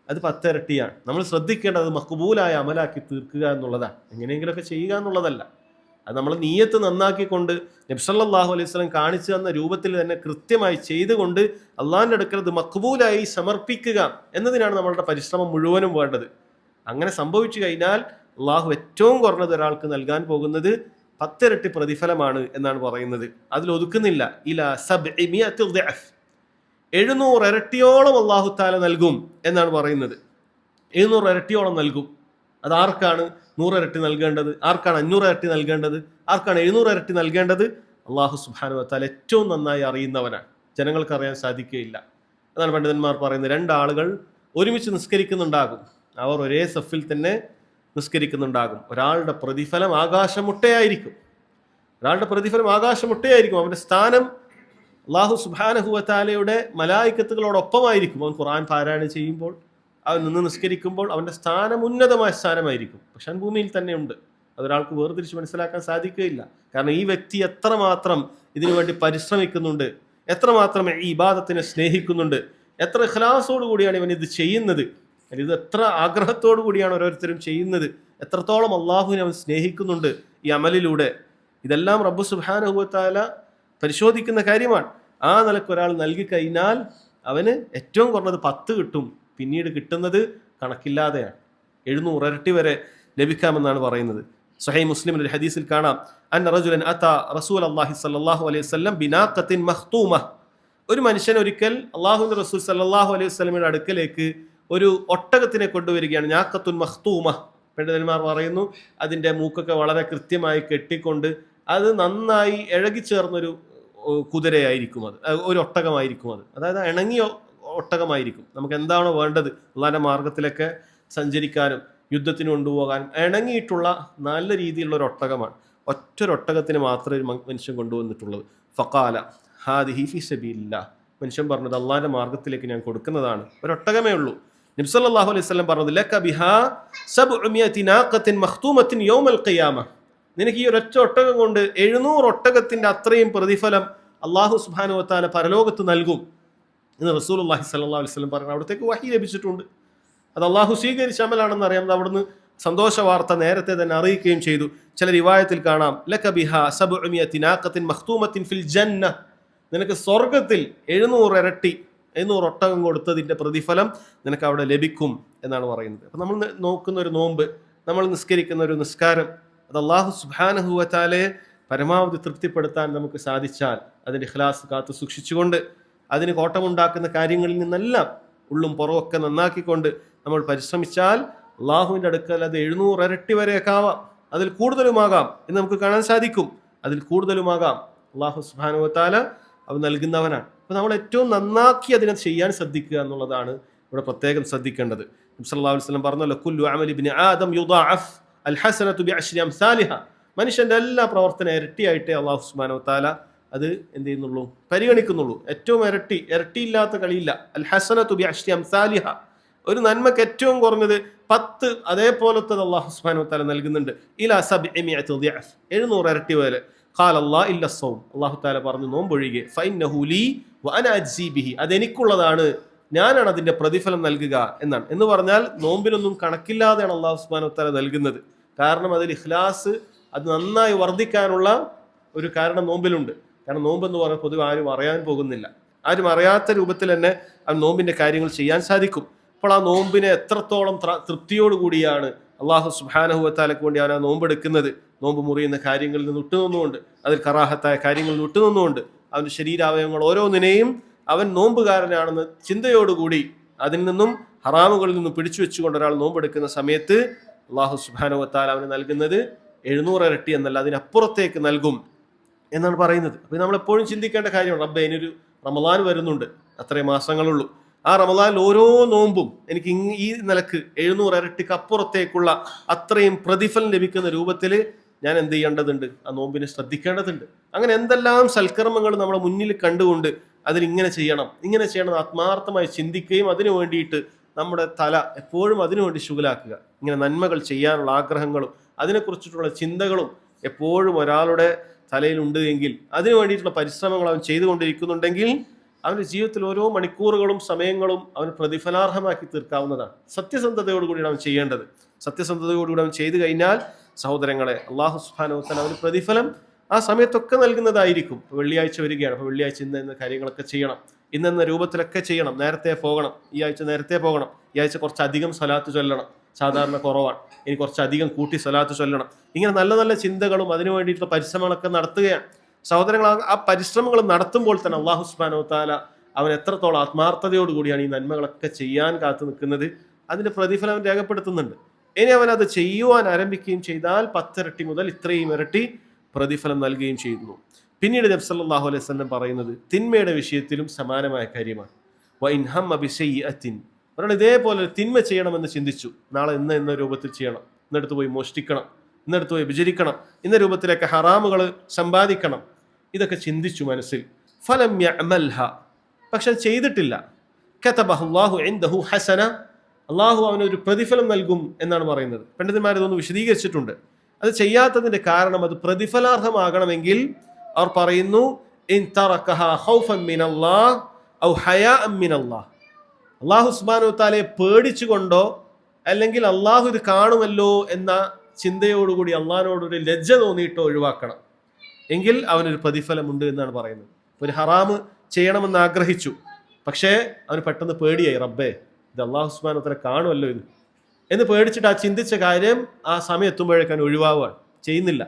അത് 10 ഇരട്ടിയാണ്. നമ്മൾ ശ്രദ്ധിക്കേണ്ടത് മഖ്ബൂലായ അമലാക്കി തീർക്കുക എന്നുള്ളതാണ്, എങ്ങനെയെങ്കിലുമൊക്കെ ചെയ്യുക എന്നുള്ളതല്ല. അത് നമ്മൾ നിയ്യത്ത് നന്നാക്കിക്കൊണ്ട് നബി സല്ലല്ലാഹു അലൈഹി വസല്ലം കാണിച്ചു തന്ന രൂപത്തിൽ തന്നെ കൃത്യമായി ചെയ്തുകൊണ്ട് അള്ളാഹിൻ്റെ അടുക്കൽ അത് മഖ്ബൂലായി സമർപ്പിക്കുക എന്നതിനാണ് നമ്മളുടെ പരിശ്രമം മുഴുവനും വേണ്ടത്. അങ്ങനെ സംഭവിച്ചു കഴിഞ്ഞാൽ അള്ളാഹു ഏറ്റവും കുറഞ്ഞത് ഒരാൾക്ക് നൽകാൻ പോകുന്നത് 10 ഇരട്ടി പ്രതിഫലമാണ് എന്നാണ് പറയുന്നത്. അതിൽ ഒതുക്കുന്നില്ല, ഇലാ 700 ദിഅഫ്, 700 ഇരട്ടിയോളം അല്ലാഹു തആല നൽകും എന്നാണ് പറയുന്നത്. 700 ഇരട്ടിയോളം നൽകും. അത് ആർക്കാണ് 100 ഇരട്ടി നൽകേണ്ടത്, ആർക്കാണ് 500 ഇരട്ടി നൽകേണ്ടത്, ആർക്കാണ് 700 ഇരട്ടി നൽകേണ്ടത്? അല്ലാഹു സുബ്ഹാനഹു വ തആല ഏറ്റവും നന്നായി അറിയുന്നവനാണ്, ജനങ്ങൾക്ക് അറിയാൻ സാധിക്കുകയില്ല. അതാണ് പണ്ഡിതന്മാർ പറയുന്നത്. 2 ആളുകൾ ഒരുമിച്ച് നിസ്കരിക്കുന്നുണ്ടാകും, അവർ ഒരേ സഫിൽ തന്നെ നിസ്കരിക്കുന്നുണ്ടാകും. ഒരാളുടെ പ്രതിഫലം ആകാശമുട്ടയായിരിക്കും, അവൻ്റെ സ്ഥാനം അല്ലാഹു സുബ്ഹാനഹു വ തആലയുടെ മലായികത്തുകളോടൊപ്പമായിരിക്കും. അവൻ ഖുർആൻ പാരായണം ചെയ്യുമ്പോൾ, അവൻ നിന്ന് നിസ്കരിക്കുമ്പോൾ അവൻ്റെ സ്ഥാനം ഉന്നതമായ സ്ഥാനമായിരിക്കും. പക്ഷെ അവൻ ഭൂമിയിൽ തന്നെയുണ്ട്, അതൊരാൾക്ക് വേർതിരിച്ച് മനസ്സിലാക്കാൻ സാധിക്കുകയില്ല. കാരണം ഈ വ്യക്തി എത്രമാത്രം ഇതിനു വേണ്ടി പരിശ്രമിക്കുന്നുണ്ട്, എത്രമാത്രം ഈ ഇബാദത്തിനെ സ്നേഹിക്കുന്നുണ്ട്, എത്ര ഇഖ്ലാസോട് കൂടിയാണ് ഇവൻ ഇത് ചെയ്യുന്നത്, ഇത് എത്ര ആഗ്രഹത്തോടു കൂടിയാണ് ഓരോരുത്തരും ചെയ്യുന്നത്, എത്രത്തോളം അള്ളാഹുവിനെ അവൻ സ്നേഹിക്കുന്നുണ്ട് ഈ അമലിലൂടെ. ഇതെല്ലാം റബ്ബ് സുബ്ഹാനഹു വ തആല പരിശോധിക്കുന്ന കാര്യമാണ്. ആ നിലക്ക് ഒരാൾ നൽകി കഴിഞ്ഞാൽ അവന് ഏറ്റവും കുറഞ്ഞത് 10 കിട്ടും, പിന്നീട് കിട്ടുന്നത് കണക്കില്ലാതെയാണ്. 700 ഇരട്ടി വരെ ലഭിക്കാമെന്നാണ് പറയുന്നത്. സഹീഹ് മുസ്ലിമിൽ ഒരു ഹദീസിൽ കാണാം, അന്ന റജുലൻ അതാ റസൂലല്ലാഹി സ്വല്ലല്ലാഹു അലൈഹി വസല്ലം ബിനാഖത്തിൻ മഖ്തൂമ. ഒരു മനുഷ്യൻ ഒരിക്കൽ അല്ലാഹുവിന്റെ റസൂൽ സ്വല്ലല്ലാഹു അലൈഹി വസല്ലമയുടെ അടുക്കലേക്ക് ഒരു ഒട്ടകത്തിനെ കൊണ്ടുവരികയാണ്. നാഖത്തുൻ മഖ്തൂമ. പണ്ഡിതന്മാർ പറയുന്നു അതിന്റെ മൂക്കൊക്കെ വളരെ കൃത്യമായി കെട്ടിക്കൊണ്ട് അത് നന്നായി ഇഴകിച്ചേർന്നൊരു കുതിരയായിരിക്കും, അത് ഒരു ഒട്ടകമായിരിക്കും, അതായത് ഇണങ്ങിയ ഒട്ടകമായിരിക്കും. നമുക്ക് എന്താണോ വേണ്ടത് അള്ളാന്റെ മാർഗത്തിലൊക്കെ സഞ്ചരിക്കാനും യുദ്ധത്തിന് കൊണ്ടുപോകാനും ഇണങ്ങിയിട്ടുള്ള നല്ല രീതിയിലുള്ള ഒരു ഒട്ടകമാണ്. ഒറ്റൊരൊട്ടകത്തിന് മാത്രമേ ഒരു മനുഷ്യൻ കൊണ്ടുവന്നിട്ടുള്ളത്. ഫഖാല ഹാദിഹി ഫീ സബീലില്ലാഹ്. മനുഷ്യൻ പറഞ്ഞത് അള്ളാന്റെ മാർഗത്തിലേക്ക് ഞാൻ കൊടുക്കുന്നതാണ്, ഒരൊട്ടകമേ ഉള്ളൂ. നബി സല്ലല്ലാഹു അലൈഹി വസല്ലം പറഞ്ഞത് ലക ബിഹാ 700 നാഖത്തിൻ മഖ്തൂമത്തിൻ യൗമൽ ഖിയാമ. നിനക്ക് ഈ ഒരൊറ്റ ഒട്ടകം കൊണ്ട് 700 ഒട്ടകത്തിന്റെ അത്രയും പ്രതിഫലം അള്ളാഹു സുബ്ഹാനഹു വ തആല പരലോകത്ത് നൽകും എന്ന് റസൂലുള്ളാഹി സ്വല്ലല്ലാഹു അലൈഹി വസല്ലം പറഞ്ഞു. അവിടത്തേക്ക് വഹി ലഭിച്ചിട്ടുണ്ട്. അത് അള്ളാഹു സ്വീകരിച്ച അമലാണെന്ന് അറിയാം. അവിടുന്ന് സന്തോഷ വാർത്ത നേരത്തെ തന്നെ അറിയിക്കുകയും ചെയ്തു. ചില റിവായത്തിൽ കാണാം ലക ബിഹാ 700 നാഖത്തിൻ മഖ്തൂമത്തിൻ ഫിൽ ജന്ന. നിനക്ക് സ്വർഗത്തിൽ 700 ഇരട്ടി 700 ഒട്ടകം കൊടുത്തതിന്റെ പ്രതിഫലം നിനക്ക് അവിടെ ലഭിക്കും എന്നാണ് പറയുന്നത്. അപ്പൊ നമ്മൾ നോക്കുന്ന ഒരു നോമ്പ്, നമ്മൾ നിസ്കരിക്കുന്ന ഒരു നിസ്കാരം, അത് അള്ളാഹു സുബ്ഹാനഹു വ തആലയെ പരമാവധി തൃപ്തിപ്പെടുത്താൻ നമുക്ക് സാധിച്ചാൽ, അതിന്റെ ഇഖ്ലാസ് കാത്തു സൂക്ഷിച്ചുകൊണ്ട് അതിന് കോട്ടമുണ്ടാക്കുന്ന കാര്യങ്ങളിൽ നിന്നെല്ലാം ഉള്ളും പുറമൊക്കെ നന്നാക്കിക്കൊണ്ട് നമ്മൾ പരിശ്രമിച്ചാൽ അള്ളാഹുവിൻ്റെ അടുക്കൽ അത് 700 ഇരട്ടി വരെയൊക്കെ ആവാം, അതിൽ കൂടുതലുമാകാം എന്ന് നമുക്ക് കാണാൻ സാധിക്കും. അതിൽ കൂടുതലുമാകാം. അള്ളാഹു സുബ്ഹാനഹു വ തആല അവൻ നൽകുന്നവനാണ്. അപ്പോൾ നമ്മൾ ഏറ്റവും നന്നാക്കി അതിനെ ചെയ്യാൻ ശ്രദ്ധിക്കുക എന്നുള്ളതാണ് ഇവിടെ പ്രത്യേകം ശ്രദ്ധിക്കേണ്ടത്. നബി സല്ലല്ലാഹു അലൈഹി വസല്ലം പറഞ്ഞല്ലോ, കുല്ലു അമലി ഇബ്നി ആദം യുദാഅഫ് അൽ ഹസനതു ബിഅശ്രി അംസാലിഹ. മനുഷ്യന്റെ എല്ലാ പ്രവർത്തനം ഇരട്ടിയായിട്ടേ അള്ളാഹു സുബ്ഹാനഹു വ തആല അത് എന്ത് ചെയ്യുന്നുള്ളൂ, പരിഗണിക്കുന്നുള്ളൂ. ഏറ്റവും ഇരട്ടിയില്ലാത്ത കളിയില്ല. അൽ ഹസനതു ബിഅശ്രി അംസാലിഹ. ഒരു നന്മക്ക് ഏറ്റവും കുറഞ്ഞത് 10 അതേപോലത്തെ അള്ളാഹു സുബ്ഹാനഹു വ തആല നൽകുന്നുണ്ട്. ഇലാ 700 ദിഅഫ്, 700 ഇരട്ടി വരെ. ഖാല അല്ലാഹു ഇല്ല സൗം. അള്ളാഹു തആല പറഞ്ഞു നോമ്പൊഴികെ. ഫഇന്നഹു ലീ വഅന അജ്സി ബിഹി. അതെനിക്കുള്ളതാണ്, ഞാനാണ് അതിന്റെ പ്രതിഫലം നൽകുക എന്നാണ്. എന്ന് പറഞ്ഞാൽ നോമ്പിനൊന്നും കണക്കില്ലാതെയാണ് അള്ളാഹു സുബ്ഹാനഹു വ തആല നൽകുന്നത്. കാരണം അതിൽ ഇഖ്ലാസ് അത് നന്നായി വർദ്ധിക്കാനുള്ള ഒരു കാരണം നോമ്പിലുണ്ട്. കാരണം നോമ്പെന്ന് പറഞ്ഞാൽ പൊതുവെ ആരും അറിയാൻ പോകുന്നില്ല. ആരും അറിയാത്ത രൂപത്തിൽ തന്നെ ആ നോമ്പിന്റെ കാര്യങ്ങൾ ചെയ്യാൻ സാധിക്കും. അപ്പോൾ ആ നോമ്പിനെ എത്രത്തോളം തൃപ്തിയോടുകൂടിയാണ് അള്ളാഹു സുബ്ഹാനഹു വ തആലയ്ക്ക് വേണ്ടി അവൻ ആ നോമ്പെടുക്കുന്നത്. നോമ്പ് മുറിയുന്ന കാര്യങ്ങളിൽ നിന്ന് വിട്ടുനിന്നുകൊണ്ട്, അതിൽ കറാഹത്തായ കാര്യങ്ങളിൽ നിന്ന് വിട്ടുനിന്നുകൊണ്ട്, അവൻ്റെ ശരീരാവയവങ്ങൾ ഓരോന്നിനെയും അവൻ നോമ്പുകാരനാണെന്ന് ചിന്തയോടുകൂടി അതിൽ നിന്നും ഹറാമുകളിൽ നിന്നും പിടിച്ചു വെച്ചുകൊണ്ട് ഒരാൾ നോമ്പെടുക്കുന്ന സമയത്ത് അള്ളാഹു സുബ്ഹാനഹു വ തആല അവന് നൽകുന്നത് 700 ഇരട്ടി എന്നല്ല, അതിനപ്പുറത്തേക്ക് നൽകും എന്നാണ് പറയുന്നത്. അപ്പോൾ നമ്മളെപ്പോഴും ചിന്തിക്കേണ്ട കാര്യമാണ്, റബ്ബേ ഇനിയൊരു റമളാൻ വരുന്നുണ്ട്, അത്രയും മാസങ്ങളുള്ളൂ. ആ റമളാനിൽ ഓരോ നോമ്പും എനിക്ക് ഈ നിലക്ക് 700 ഇരട്ടിക്ക് അപ്പുറത്തേക്കുള്ള അത്രയും പ്രതിഫലം ലഭിക്കുന്ന രൂപത്തിൽ ഞാൻ എന്ത് ചെയ്യേണ്ടതുണ്ട്, ആ നോമ്പിനെ ശ്രദ്ധിക്കേണ്ടതുണ്ട്. അങ്ങനെ എന്തെല്ലാം സൽക്കർമ്മങ്ങൾ നമ്മുടെ മുന്നിൽ കണ്ടുകൊണ്ട് അതിലിങ്ങനെ ചെയ്യണം, ഇങ്ങനെ ചെയ്യണം ആത്മാർത്ഥമായി ചിന്തിക്കുകയും അതിനു വേണ്ടിയിട്ട് നമ്മുടെ തല എപ്പോഴും അതിനുവേണ്ടി ശുഗലാക്കുക. ഇങ്ങനെ നന്മകൾ ചെയ്യാനുള്ള ആഗ്രഹങ്ങളും അതിനെക്കുറിച്ചിട്ടുള്ള ചിന്തകളും എപ്പോഴും ഒരാളുടെ തലയിലുണ്ട് എങ്കിൽ, അതിനു വേണ്ടിയിട്ടുള്ള പരിശ്രമങ്ങൾ അവൻ ചെയ്തുകൊണ്ടിരിക്കുന്നുണ്ടെങ്കിൽ അവൻ്റെ ജീവിതത്തിൽ ഓരോ മണിക്കൂറുകളും സമയങ്ങളും അവൻ പ്രതിഫലാർഹമാക്കി തീർക്കാവുന്നതാണ്. സത്യസന്ധതയോടുകൂടിയാണ് അവൻ ചെയ്യേണ്ടത്. സത്യസന്ധതയോടുകൂടി അവൻ ചെയ്തു കഴിഞ്ഞാൽ സഹോദരങ്ങളെ അള്ളാഹു സുബ്ഹാനഹു വ തആല അവന് പ്രതിഫലം ആ സമയത്തൊക്കെ നൽകുന്നതായിരിക്കും. വെള്ളിയാഴ്ച വരികയാണ്, അപ്പോൾ വെള്ളിയാഴ്ച ഇന്ന കാര്യങ്ങളൊക്കെ ചെയ്യണം, ഇന്നെന്ന രൂപത്തിലൊക്കെ ചെയ്യണം, നേരത്തെ പോകണം, ഈ ആഴ്ച നേരത്തെ പോകണം, ഈ ആഴ്ച കുറച്ചധികം സ്വലാത്ത് ചൊല്ലണം, സാധാരണ കുറവാണ്, ഇനി കുറച്ചധികം കൂട്ടി സ്വലാത്ത് ചൊല്ലണം. ഇങ്ങനെ നല്ല നല്ല ചിന്തകളും അതിനു വേണ്ടിയിട്ടുള്ള പരിശ്രമങ്ങളൊക്കെ നടത്തുകയാണ് സഹോദരങ്ങൾ. ആ പരിശ്രമങ്ങൾ നടത്തുമ്പോൾ തന്നെ അള്ളാഹു സുബ്ഹാനഹു വ തആല അവൻ എത്രത്തോളം ആത്മാർത്ഥതയോടുകൂടിയാണ് ഈ നന്മകളൊക്കെ ചെയ്യാൻ കാത്തു നിൽക്കുന്നത്, അതിന്റെ പ്രതിഫലം അവൻ രേഖപ്പെടുത്തുന്നുണ്ട്. ഇനി അവൻ അത് ചെയ്യുവാൻ ആരംഭിക്കുകയും ചെയ്താൽ 10 ഇരട്ടി മുതൽ ഇത്രയും ഇരട്ടി പ്രതിഫലം നൽകുകയും ചെയ്യുന്നു. പിന്നീട് നബി സല്ലല്ലാഹു അലൈഹി വസല്ലം പറയുന്നത് തിന്മയുടെ വിഷയത്തിലും സമാനമായ കാര്യമാണ്. വഇൻ ഹമ്മ ബിശൈഅത്തിൻ, ഒരാൾ ഇതേപോലെ തിന്മ ചെയ്യണമെന്ന് ചിന്തിച്ചു, നാളെ എന്ന രൂപത്തിൽ ചെയ്യണം, ഇന്നടുത്ത് പോയി മോഷ്ടിക്കണം, ഇന്നടുത്ത് പോയി വിചരിക്കണം, ഇന്ന രൂപത്തിലൊക്കെ ഹറാമുകൾ സമ്പാദിക്കണം, ഇതൊക്കെ ചിന്തിച്ചു മനസ്സിൽ. ഫലം യഅമൽഹ, പക്ഷെ ചെയ്തിട്ടില്ല. കതബഹു അല്ലാഹു ഇൻദഹു ഹസന, അള്ളാഹു അവനൊരു പ്രതിഫലം നൽകും എന്നാണ് പറയുന്നത്. പണ്ഡിതന്മാർ ഇതൊന്ന് വിശദീകരിച്ചിട്ടുണ്ട്. അത് ചെയ്യാത്തതിന്റെ കാരണം അത് പ്രതിഫലാർഹമാകണമെങ്കിൽ അവർ പറയുന്നു ഇൻ തറകഹാ ഖൗഫൻ മിനല്ലാഹ് ഔ ഹയാഅൻ മിനല്ലാഹ്. അല്ലാഹു സുബ്ഹാനഹു വതആലയെ പേടിച്ചുകൊണ്ടോ അല്ലെങ്കിൽ അള്ളാഹു ഇത് കാണുമല്ലോ എന്ന ചിന്തയോടുകൂടി അള്ളാഹിനോടൊരു ലജ്ജ തോന്നിയിട്ടോ ഒഴിവാക്കണം. എങ്കിൽ അവനൊരു പ്രതിഫലമുണ്ട് എന്നാണ് പറയുന്നത്. ഒരു ഹറാമ് ചെയ്യണമെന്ന് ആഗ്രഹിച്ചു, പക്ഷേ അവന് പെട്ടെന്ന് പേടിയായി, റബ്ബേ ഇത് അള്ളാഹു സുബ്ഹാനഹു വതആല കാണുമല്ലോ ഇത് എന്ന് പേടിച്ചിട്ട് ആ ചിന്തിച്ച കാര്യം ആ സമയം എത്തുമ്പോഴേക്കാൻ ഒഴിവാവുകയാണ്, ചെയ്യുന്നില്ല.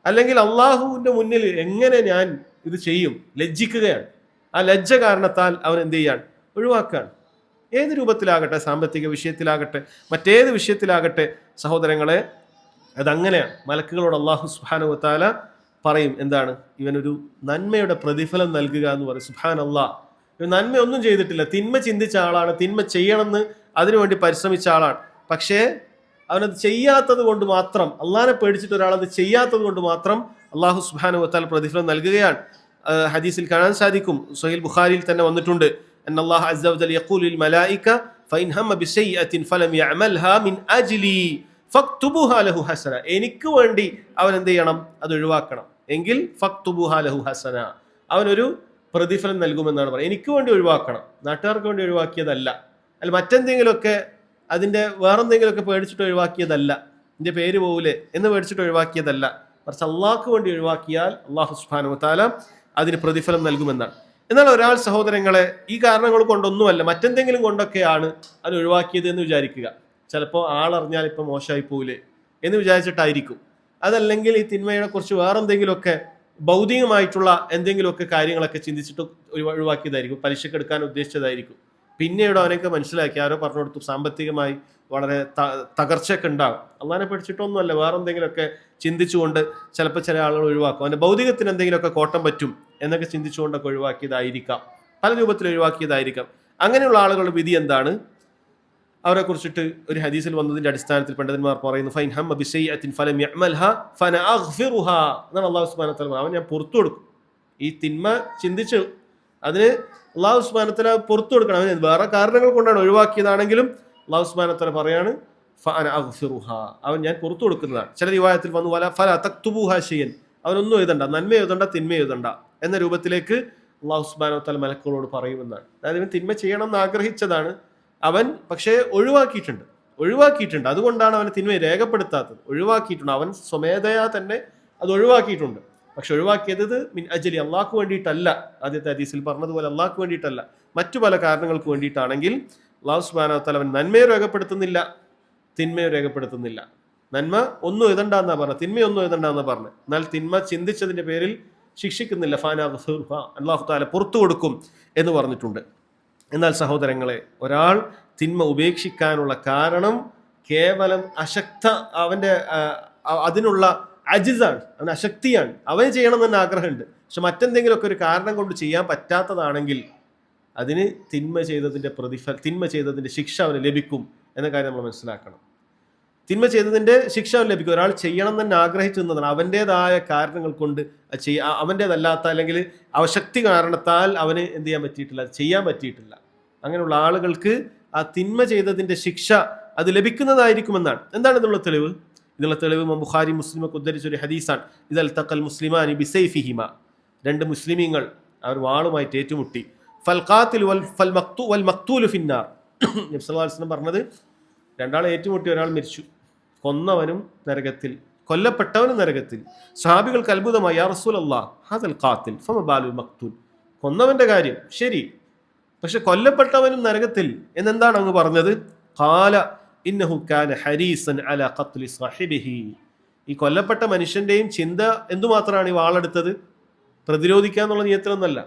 അല്ലെങ്കിൽ അള്ളാഹുവിൻ്റെ മുന്നിൽ എങ്ങനെ ഞാൻ ഇത് ചെയ്യും, ലജ്ജിക്കുകയാണ്. ആ ലജ്ജ കാരണത്താൽ അവൻ എന്ത് ചെയ്യാണ്, ഒഴിവാക്കുകയാണ്. ഏത് രൂപത്തിലാകട്ടെ, സാമ്പത്തിക വിഷയത്തിലാകട്ടെ, മറ്റേത് വിഷയത്തിലാകട്ടെ സഹോദരങ്ങളെ, അതങ്ങനെയാണ്. മലക്കുകളോട് അള്ളാഹു സുബ്ഹാനഹു വതആല പറയും, എന്താണ്, ഇവനൊരു നന്മയുടെ പ്രതിഫലം നൽകുക എന്ന് പറയും. സുബ്ഹാനല്ലാഹ്, ഇവൻ നന്മ ഒന്നും ചെയ്തിട്ടില്ല, തിന്മ ചിന്തിച്ച ആളാണ്, തിന്മ ചെയ്യണമെന്ന് അതിനുവേണ്ടി പരിശ്രമിച്ച ആളാണ്. പക്ഷേ അവനത് ചെയ്യാത്തത് കൊണ്ട് മാത്രം, അള്ളാഹിനെ പേടിച്ചിട്ട് ഒരാളത് ചെയ്യാത്തത് കൊണ്ട് മാത്രം അള്ളാഹു സുബ്ഹാനഹു വതആല പ്രതിഫലം നൽകുകയാണ്. ഹദീസിൽ കാണാൻ സാധിക്കും, സ്വഹീഹ് ബുഖാരിയിൽ തന്നെ വന്നിട്ടുണ്ട്, അന്നല്ലാഹു അസ്സ വജൽ യഖൂലു ലിൽ മലായിക ഫഇൻ ഹമ്മ ബിശൈഅത്തിൻ ഫലം യഅമൽഹാ മിൻ അജ്ലി ഫക്തുബുഹാ ലഹു ഹസന. എനിക്ക് വേണ്ടി അവൻ എന്ത് ചെയ്യണം, അത് ഒഴിവാക്കണം. എങ്കിൽ ഫക്തുബുഹാ ലഹു ഹസന, അവനൊരു പ്രതിഫലം നൽകുമെന്നാണ് പറയുന്നത്. എനിക്ക് വേണ്ടി ഒഴിവാക്കണം, നാട്ടുകാർക്ക് വേണ്ടി ഒഴിവാക്കിയതല്ല, അല്ല മറ്റെന്തെങ്കിലുമൊക്കെ അതിൻ്റെ വേറെന്തെങ്കിലുമൊക്കെ പേടിച്ചിട്ട് ഒഴിവാക്കിയതല്ല, എൻ്റെ പേര് പോകൂലേ എന്ന് പേടിച്ചിട്ട് ഒഴിവാക്കിയതല്ല, മറിച്ച് അള്ളാഹ്ക്ക് വേണ്ടി ഒഴിവാക്കിയാൽ അള്ളാഹു സുബ്ഹാനഹു വതആല അതിന് പ്രതിഫലം നൽകുമെന്നാണ്. എന്നാൽ ഒരാൾ സഹോദരങ്ങളെ ഈ കാരണങ്ങൾ കൊണ്ടൊന്നുമല്ല, മറ്റെന്തെങ്കിലും കൊണ്ടൊക്കെയാണ് അത് ഒഴിവാക്കിയത് എന്ന് വിചാരിക്കുക. ചിലപ്പോൾ ആളറിഞ്ഞാൽ ഇപ്പം മോശമായി പോവില്ലേ എന്ന് വിചാരിച്ചിട്ടായിരിക്കും. അതല്ലെങ്കിൽ ഈ തിന്മയെ കുറിച്ച് വേറെന്തെങ്കിലുമൊക്കെ ഭൗതികമായിട്ടുള്ള എന്തെങ്കിലുമൊക്കെ കാര്യങ്ങളൊക്കെ ചിന്തിച്ചിട്ട് ഒഴിവാക്കിയതായിരിക്കും, പലിശക്കെടുക്കാൻ ഉദ്ദേശിച്ചതായിരിക്കും. പിന്നീട് അവനൊക്കെ മനസ്സിലാക്കി, ആരോ പറഞ്ഞു കൊടുത്തു, സാമ്പത്തികമായി വളരെ തകർച്ചയൊക്കെ ഉണ്ടാകും. അള്ളാഹിനെ പഠിച്ചിട്ടൊന്നുമല്ല, വേറെന്തെങ്കിലുമൊക്കെ ചിന്തിച്ചുകൊണ്ട് ചിലപ്പോൾ ചില ആളുകൾ ഒഴിവാക്കും. അവൻ്റെ ഭൗതികത്തിന് എന്തെങ്കിലുമൊക്കെ കോട്ടം പറ്റും എന്നൊക്കെ ചിന്തിച്ചുകൊണ്ടൊക്കെ ഒഴിവാക്കിയതായിരിക്കാം, പല രൂപത്തിൽ ഒഴിവാക്കിയതായിരിക്കാം. അങ്ങനെയുള്ള ആളുകളുടെ വിധി എന്താണ്? അവരെ കുറിച്ചിട്ട് ഒരു ഹദീസിൽ വന്നതിന്റെ അടിസ്ഥാനത്തിൽ പണ്ഡിതന്മാർ പറയുന്നു, ഫൈൻ ഹമ്മ ബിശൈഅത്തിൻ ഫലം യഅമൽഹാ ഫനഅഗ്ഫിറുഹാ എന്നാണ് അല്ലാഹു സുബ്ഹാനഹു വ തആല. അവൻ ഞാൻ പുറത്തു കൊടുക്കും. ഈ തിന്മ ചിന്തിച്ചു അതിന് അല്ലാഹു സുബ്ഹാനഹു വ തആല പുറത്തു കൊടുക്കണം. അവൻ വേറെ കാരണങ്ങൾ കൊണ്ടാണ് ഒഴിവാക്കിയതാണെങ്കിലും അല്ലാഹു സുബ്ഹാനഹു വ തആല പറയാണ് ഫനഅഗ്ഫിറുഹാ, അവൻ ഞാൻ പുറത്തു കൊടുക്കുന്നതാണ്. ചില റിവായത്തിൽ വന്നു വല ഫല തക്തുബൂഹാ ഷൈഅൻ, അവനൊന്നും എഴുതണ്ട, നന്മ എഴുതണ്ട, തിന്മ എഴുതണ്ട എന്ന രൂപത്തിലേക്ക് അല്ലാഹു സുബ്ഹാനഹു വ തആല മലക്കുകളോട് പറയുമെന്നാണ്. അതായത് ഇവൻ തിന്മ ചെയ്യണം എന്ന് ആഗ്രഹിച്ചതാണ്, അവൻ പക്ഷേ ഒഴിവാക്കിയിട്ടുണ്ട്. അതുകൊണ്ടാണ് അവന് തിന്മ രേഖപ്പെടുത്താത്തത്. ഒഴിവാക്കിയിട്ടുണ്ട്, അവൻ സ്വമേധയാ തന്നെ അത് ഒഴിവാക്കിയിട്ടുണ്ട്. പക്ഷെ ഒഴിവാക്കിയത് മിൻ അജ്ലി, അള്ളാഹ്ക്ക് വേണ്ടിയിട്ടല്ല. ആദ്യത്തെ ഹദീസിൽ പറഞ്ഞതുപോലെ അള്ളാഹ്ക്ക് വേണ്ടിയിട്ടല്ല, മറ്റു പല കാരണങ്ങൾക്ക് വേണ്ടിയിട്ടാണെങ്കിൽ അല്ലാഹു സുബ്ഹാനഹു വ തആല അവൻ നന്മയെ രേഖപ്പെടുത്തുന്നില്ല, തിന്മയെ രേഖപ്പെടുത്തുന്നില്ല. നന്മ ഒന്നും എഴുതണ്ടെന്നാ പറഞ്ഞത്, തിന്മയൊന്നും എഴുതണ്ടെന്നാ പറഞ്ഞത്. എന്നാൽ തിന്മ ചിന്തിച്ചതിന്റെ പേരിൽ ശിക്ഷിക്കുന്നില്ല. ഫനഅഗ്ഫിറുഹാ, അല്ലാഹു തആല പുറത്തു കൊടുക്കും എന്ന് പറഞ്ഞിട്ടുണ്ട്. എന്നാൽ സഹോദരങ്ങളെ, ഒരാൾ തിന്മ ഉപേക്ഷിക്കാനുള്ള കാരണം കേവലം അവൻ്റെ അതിനുള്ള അജിസാണ്, അവൻ അശക്തിയാണ്. അവന് ചെയ്യണം തന്നെ ആഗ്രഹമുണ്ട്, പക്ഷെ മറ്റെന്തെങ്കിലുമൊക്കെ ഒരു കാരണം കൊണ്ട് ചെയ്യാൻ പറ്റാത്തതാണെങ്കിൽ അതിന് തിന്മ ചെയ്തതിൻ്റെ ശിക്ഷ അവന് ലഭിക്കും എന്ന കാര്യം നമ്മൾ മനസ്സിലാക്കണം. തിന്മ ചെയ്തതിൻ്റെ ശിക്ഷ അവൻ ലഭിക്കും. ഒരാൾ ചെയ്യണം തന്നെ ആഗ്രഹിച്ചു നിന്നതാണ്, അവൻ്റേതായ കാരണങ്ങൾ കൊണ്ട് അവൻ്റേതല്ലാത്ത അല്ലെങ്കിൽ അവശക്തി കാരണത്താൽ അവന് എന്ത് ചെയ്യാൻ പറ്റിയിട്ടില്ല, അത് ചെയ്യാൻ പറ്റിയിട്ടില്ല. അങ്ങനെയുള്ള ആളുകൾക്ക് ആ തിന്മ ചെയ്തതിൻ്റെ ശിക്ഷ അത് ലഭിക്കുന്നതായിരിക്കുമെന്നാണ്. എന്താണ് ഇതിനുള്ള തെളിവ്? ഇതിനുള്ള തെളിവ് ബുഖാരി മുസ്ലിമൊക്കെ ഉദ്ധരിച്ചൊരു ഹദീസാണ്. ഇദൽ തഖൽ മുസ്ലിമാനി ബിസൈഫിഹിമ, രണ്ട് മുസ്ലിമീങ്ങൾ അവർ വാളുമായിട്ട് ഏറ്റുമുട്ടി, ഫൽ ഖാതിൽ വൽ മഖ്തൂലു ഫിന്നാർ. നബി സല്ലല്ലാഹു അലൈഹി വസല്ലം പറഞ്ഞത്, രണ്ടാൾ ഏറ്റുമുട്ടി, ഒരാൾ മരിച്ചു, കൊന്നവനും നരകത്തിൽ, കൊല്ലപ്പെട്ടവനും നരകത്തിൽ. സ്വഹാബികൾക്ക് അത്ഭുതമായി, യാ റസൂലല്ലാഹ് ഹാദൽ ഖാതിൽ ഫമ ബാലുൽ മഖ്തൂൽ, കൊന്നവന്റെ കാര്യം ശരി, പക്ഷെ കൊല്ലപ്പെട്ടവനും നരകത്തിൽ എന്നെന്താണ് അങ്ങ് പറഞ്ഞത്? ഖാല ഇന്നഹു കാന ഹരീസൻ അലാ ഖത്ലി സ്വഹിബിഹി. ഈ കൊല്ലപ്പെട്ട മനുഷ്യന്റെയും ചിന്ത എന്തുമാത്രമാണ് ഈ വാളെടുത്തത്? പ്രതിരോധിക്കുക എന്നുള്ള നിയത്തിലൊന്നല്ല,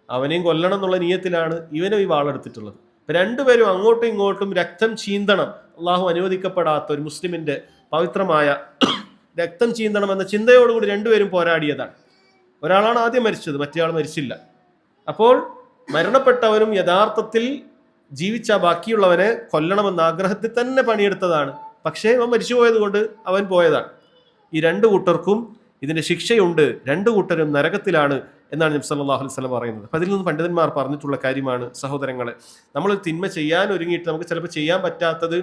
അവനെയും കൊല്ലണം എന്നുള്ള നിയത്തിലാണ് ഇവനും ഈ വാളെടുത്തിട്ടുള്ളത്. രണ്ടുപേരും അങ്ങോട്ടും ഇങ്ങോട്ടും രക്തം ചീന്തണം, അള്ളാഹു അനുവദിക്കപ്പെടാത്ത ഒരു മുസ്ലിമിന്റെ പവിത്രമായ രക്തം ചീന്തണം എന്ന ചിന്തയോടുകൂടി രണ്ടുപേരും പോരാടിയതാണ്. ഒരാളാണ് ആദ്യം മരിച്ചത്, മറ്റേയാൾ മരിച്ചില്ല. അപ്പോൾ മരണപ്പെട്ടവനും യഥാർത്ഥത്തിൽ ജീവിച്ച ബാക്കിയുള്ളവനെ കൊല്ലണമെന്ന ആഗ്രഹത്തിൽ തന്നെ പണിയെടുത്തതാണ്, പക്ഷേ അവൻ മരിച്ചുപോയത് കൊണ്ട് അവൻ പോയതാണ്. ഈ രണ്ടു കൂട്ടർക്കും ഇതിന്റെ ശിക്ഷയുണ്ട്, രണ്ടു കൂട്ടരും നരകത്തിലാണ് എന്നാണ് നബി സല്ലല്ലാഹു അലൈഹി വസല്ലം പറയുന്നത്. അപ്പം അതിൽ നിന്ന് പണ്ഡിതന്മാർ പറഞ്ഞിട്ടുള്ള കാര്യമാണ് സഹോദരങ്ങളെ, നമ്മൾ തിന്മ ചെയ്യാൻ ഒരുങ്ങിയിട്ട് നമുക്ക് ചിലപ്പോൾ ചെയ്യാൻ പറ്റാത്തത്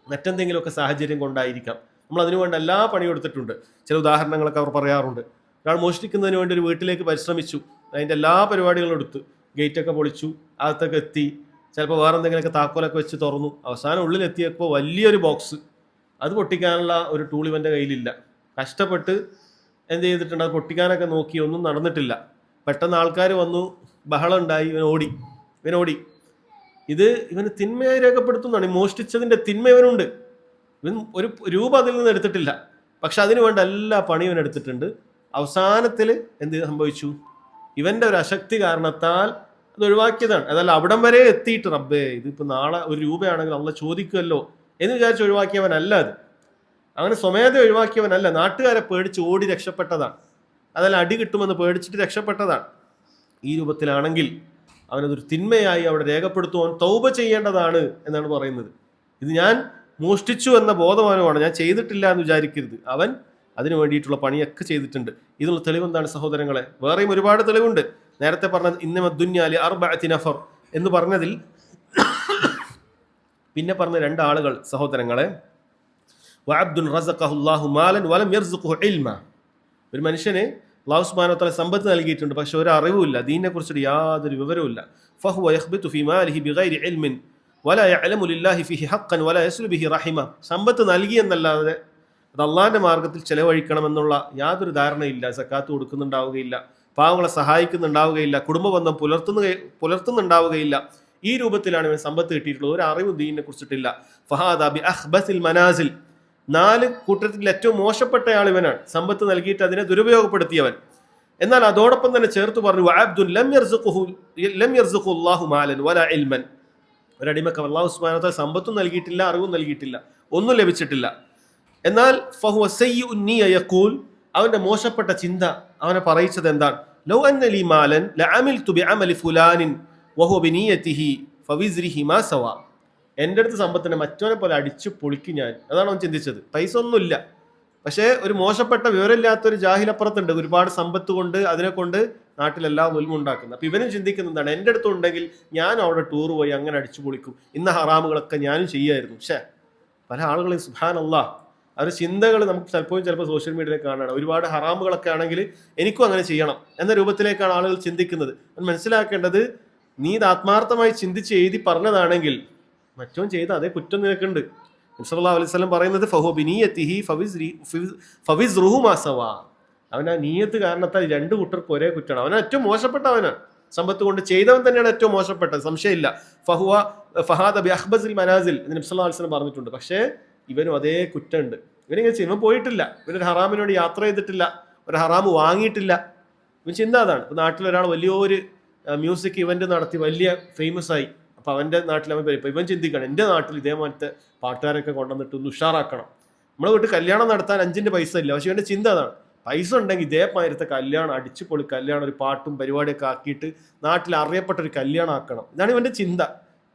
മറ്റെന്തെങ്കിലുമൊക്കെ സാഹചര്യം കൊണ്ടായിരിക്കാം. നമ്മൾ അതിനുവേണ്ടി എല്ലാ പണിയെടുത്തിട്ടുണ്ട്. ചില ഉദാഹരണങ്ങളൊക്കെ അവർ പറയാറുണ്ട്. ഒരാൾ മോഷ്ടിക്കുന്നതിന് വേണ്ടി ഒരു വീട്ടിലേക്ക് പരിശ്രമിച്ചു, അതിൻ്റെ എല്ലാ പരിപാടികളും എടുത്തു, ഗേറ്റൊക്കെ പൊളിച്ചു, അകത്തൊക്കെ എത്തി, ചിലപ്പോൾ വേറെ എന്തെങ്കിലുമൊക്കെ താക്കോലൊക്കെ വെച്ച് തുറന്നു. അവസാനം ഉള്ളിലെത്തിയപ്പോൾ വലിയൊരു ബോക്സ്, അത് പൊട്ടിക്കാനുള്ള ഒരു ടൂൾ ഇവൻ്റെ കയ്യിലില്ല. കഷ്ടപ്പെട്ട് എന്ത് ചെയ്തിട്ടുണ്ട്, അത് പൊട്ടിക്കാനൊക്കെ നോക്കി, ഒന്നും നടന്നിട്ടില്ല. പെട്ടെന്ന് ആൾക്കാർ വന്നു, ബഹളം ഉണ്ടായി, ഇവനോടി. ഇത് ഇവന് തിന്മയായി രേഖപ്പെടുത്തുന്നതാണ്. മോഷ്ടിച്ചതിൻ്റെ തിന്മ ഇവനുണ്ട്. ഇവൻ ഒരു രൂപ അതിൽ നിന്ന് എടുത്തിട്ടില്ല, പക്ഷെ അതിനു വേണ്ട എല്ലാ പണിയും ഇവൻ എടുത്തിട്ടുണ്ട്. അവസാനത്തിൽ എന്ത് സംഭവിച്ചു, ഇവൻ്റെ ഒരു അശക്തി കാരണത്താൽ അത് ഒഴിവാക്കിയതാണ്. അതല്ല അവിടം വരെ എത്തിയിട്ട് റബ്ബേ ഇതിപ്പോൾ നാളെ ഒരു രൂപയാണെങ്കിൽ അള്ള ചോദിക്കുമല്ലോ എന്ന് വിചാരിച്ച് ഒഴിവാക്കിയവനല്ല. അത് അങ്ങനെ സ്വമേധ ഒഴിവാക്കിയവനല്ല, നാട്ടുകാരെ പേടിച്ച് ഓടി രക്ഷപ്പെട്ടതാണ്. അതല്ല അടി കിട്ടുമെന്ന് പേടിച്ചിട്ട് രക്ഷപ്പെട്ടതാണ്. ഈ രൂപത്തിലാണെങ്കിൽ അവനതൊരു തിന്മയായി അവിടെ രേഖപ്പെടുത്തുവാൻ തൗബ ചെയ്യേണ്ടതാണ് എന്നാണ് പറയുന്നത്. ഇത് ഞാൻ മോഷ്ടിച്ചു എന്ന ബോധവാനുമാണ്, ഞാൻ ചെയ്തിട്ടില്ല എന്ന് വിചാരിക്കരുത്. അവൻ അതിനു വേണ്ടിയിട്ടുള്ള പണിയൊക്കെ ചെയ്തിട്ടുണ്ട്. ഇതിനുള്ള തെളിവെന്താണ് സഹോദരങ്ങളെ? വേറെയും ഒരുപാട് തെളിവുണ്ട്. നേരത്തെ പറഞ്ഞത് ഇന്നമ ദുന്യാലി അർബഅത്തി നഫർ എന്ന് പറഞ്ഞതിൽ പിന്നെ പറഞ്ഞ രണ്ടാളുകൾ സഹോദരങ്ങളെ, വഅബ്ദുൻ റസഖഹുല്ലാഹു മാലൻ വലം യർസുഖു ഇൽമ. ഒരു മനുഷ്യന് അല്ലാഹു സുബ്ഹാനഹു വ തആല സമ്പത്ത് നൽകിയിട്ടുണ്ട്, പക്ഷെ ഒരു അറിവുമില്ല, ദീനിനെ കുറിച്ചിട്ട് യാതൊരു വിവരവുമില്ല. ഫഹുവ യഖ്ബിതു ഫീ മാലിഹി ബിഗൈരി ഇൽമിൻ വലാ യഅലമു ലില്ലാഹി ഫീഹി ഹഖ്ഖൻ വലാ യസ്ലു ബിഹി റഹിമ. സമ്പത്ത് നൽകിയെന്നല്ലാതെ അത് അള്ളാഹിന്റെ മാർഗത്തിൽ ചെലവഴിക്കണമെന്നുള്ള യാതൊരു ധാരണയില്ല. സക്കാത്ത് കൊടുക്കുന്നുണ്ടാവുകയില്ല, പാവങ്ങളെ സഹായിക്കുന്നുണ്ടാവുകയില്ല, കുടുംബബന്ധം പുലർത്തുന്നുണ്ടാവുകയില്ല. ഈ രൂപത്തിലാണ് ഇവൻ സമ്പത്ത് കിട്ടിയിട്ടുള്ളത്. ഒരു അറിവും ദീനിനെ കുറിച്ചിട്ടില്ല. ഫഹാദ ബി അഖ്ബസിൽ മനാസിൽ, 4 കൂട്ടത്തിൽ ഏറ്റവും മോശപ്പെട്ടയാൾ ഇവനാണ്, സമ്പത്ത് നൽകിയിട്ട് അതിനെ ദുരുപയോഗപ്പെടുത്തിയവൻ. എന്നാൽ അതോടൊപ്പം തന്നെ ചേർത്ത് പറഞ്ഞു വഅബ്ദുൻ ലം യർസുഖു അല്ലാഹു മാലൻ വലാ ഇൽമൻ. ഒരടിമക്ക് അല്ലാഹു സുബ്ഹാനഹു വ തആല സമ്പത്തും നൽകിയിട്ടില്ല, അറിവും നൽകിയിട്ടില്ല, ഒന്നും ലഭിച്ചിട്ടില്ല. എന്നാൽ ഫഹുവ സയ്യിഉൻ നിയ യഖൂൽ, അവന്റെ മോശപ്പെട്ട ചിന്ത അവനെ പറയിച്ചത് എന്താണ്? ലൗ അന്ന ലി മാലൻ ലഅമിൽതു ബിഅമലി ഫുലാനിൻ വഹുവ ബിനിയതിഹി ഫവിസ്രിഹി മാ സവാ. എൻ്റെ അടുത്ത് സമ്പത്തിനെ മറ്റവനെ പോലെ അടിച്ചു പൊളിക്കും ഞാൻ. അതാണ് അവൻ ചിന്തിച്ചത്. പൈസ ഒന്നുമില്ല, പക്ഷേ ഒരു മോശപ്പെട്ട വിവരമില്ലാത്തൊരു ജാഹിലപ്പുറത്തുണ്ട്, ഒരുപാട് സമ്പത്ത് കൊണ്ട് അതിനെ കൊണ്ട് നാട്ടിലെല്ലാം ഒൽമുണ്ടാക്കുന്നത്. അപ്പം ഇവനും ചിന്തിക്കുന്നതാണ്, എൻ്റെ അടുത്തുണ്ടെങ്കിൽ ഞാൻ അവിടെ ടൂർ പോയി അങ്ങനെ അടിച്ചു പൊളിക്കും, ഇന്ന ഹറാമുകളൊക്കെ ഞാനും ചെയ്യായിരുന്നു. പക്ഷേ പല ആളുകളും സുബ്ഹാനല്ലാഹ് അവരുടെ ചിന്തകൾ നമുക്ക് ചിലപ്പോൾ സോഷ്യൽ മീഡിയയിൽ കാണണം. ഒരുപാട് ഹറാമുകളൊക്കെ ആണെങ്കിൽ എനിക്കും അങ്ങനെ ചെയ്യണം എന്ന രൂപത്തിലേക്കാണ് ആളുകൾ ചിന്തിക്കുന്നത്. മനസ്സിലാക്കേണ്ടത്, നീ ഇത് ആത്മാർത്ഥമായി ചിന്തിച്ച് എഴുതി പറഞ്ഞതാണെങ്കിൽ മറ്റവൻ ചെയ്ത അതേ കുറ്റം നിനക്കുണ്ട്. നബി സല്ലല്ലാഹു അലൈഹി വസല്ലം പറയുന്നത് ഫഹുവ ബിനിയതിഹി ഫവിസ്റുഹു മാ സവാ. അവൻ ആ നീയത്ത് കാരണത്താൽ 2 കൂട്ടർക്ക് ഒരേ കുറ്റമാണ്. അവൻ ഏറ്റവും മോശപ്പെട്ടവനാണ്, സമ്പത്ത് കൊണ്ട് ചെയ്തവൻ തന്നെയാണ് ഏറ്റവും മോശപ്പെട്ടത്, സംശയമില്ല. ഫഹാദ ബി അഖ്ബസിൽ മനാസിൽ എന്ന് നബി സല്ലല്ലാഹു അലൈഹി വസല്ലം പറഞ്ഞിട്ടുണ്ട്. പക്ഷേ ഇവനും അതേ കുറ്റമുണ്ട്. ഇവനിങ്ങനെ ചെയ്യും, ഇവൻ പോയിട്ടില്ല, ഇവനൊരു ഹറാമിന് വേണ്ടി യാത്ര ചെയ്തിട്ടില്ല, ഒരു ഹറാമ് വാങ്ങിയിട്ടില്ല. ഇവൻ ചിന്ത അതാണ്. ഇപ്പം നാട്ടിലൊരാൾ വലിയൊരു മ്യൂസിക് ഇവന്റ് നടത്തി വലിയ ഫേമസ് ആയി, അപ്പോൾ അവൻ്റെ നാട്ടിൽ അവൻ വരും. ഇപ്പം ഇവൻ ചിന്തിക്കണം, എൻ്റെ നാട്ടിൽ ഇതേമാതിരത്തെ പാട്ടുകാരൊക്കെ കൊണ്ടുവന്നിട്ട് ഒന്ന് ഉഷാറാക്കണം. നമ്മളെ വീട്ടിൽ കല്യാണം നടത്താൻ 5 പൈസ ഇല്ല, പക്ഷെ ഇവൻ്റെ ചിന്ത അതാണ്, പൈസ ഉണ്ടെങ്കിൽ ഇതേമാതിരത്തെ കല്യാണം അടിച്ചു പൊളി കല്യാണം, ഒരു പാട്ടും പരിപാടിയൊക്കെ ആക്കിയിട്ട് നാട്ടിൽ അറിയപ്പെട്ടൊരു കല്യാണം ആക്കണം. ഇതാണ് ഇവൻ്റെ ചിന്ത.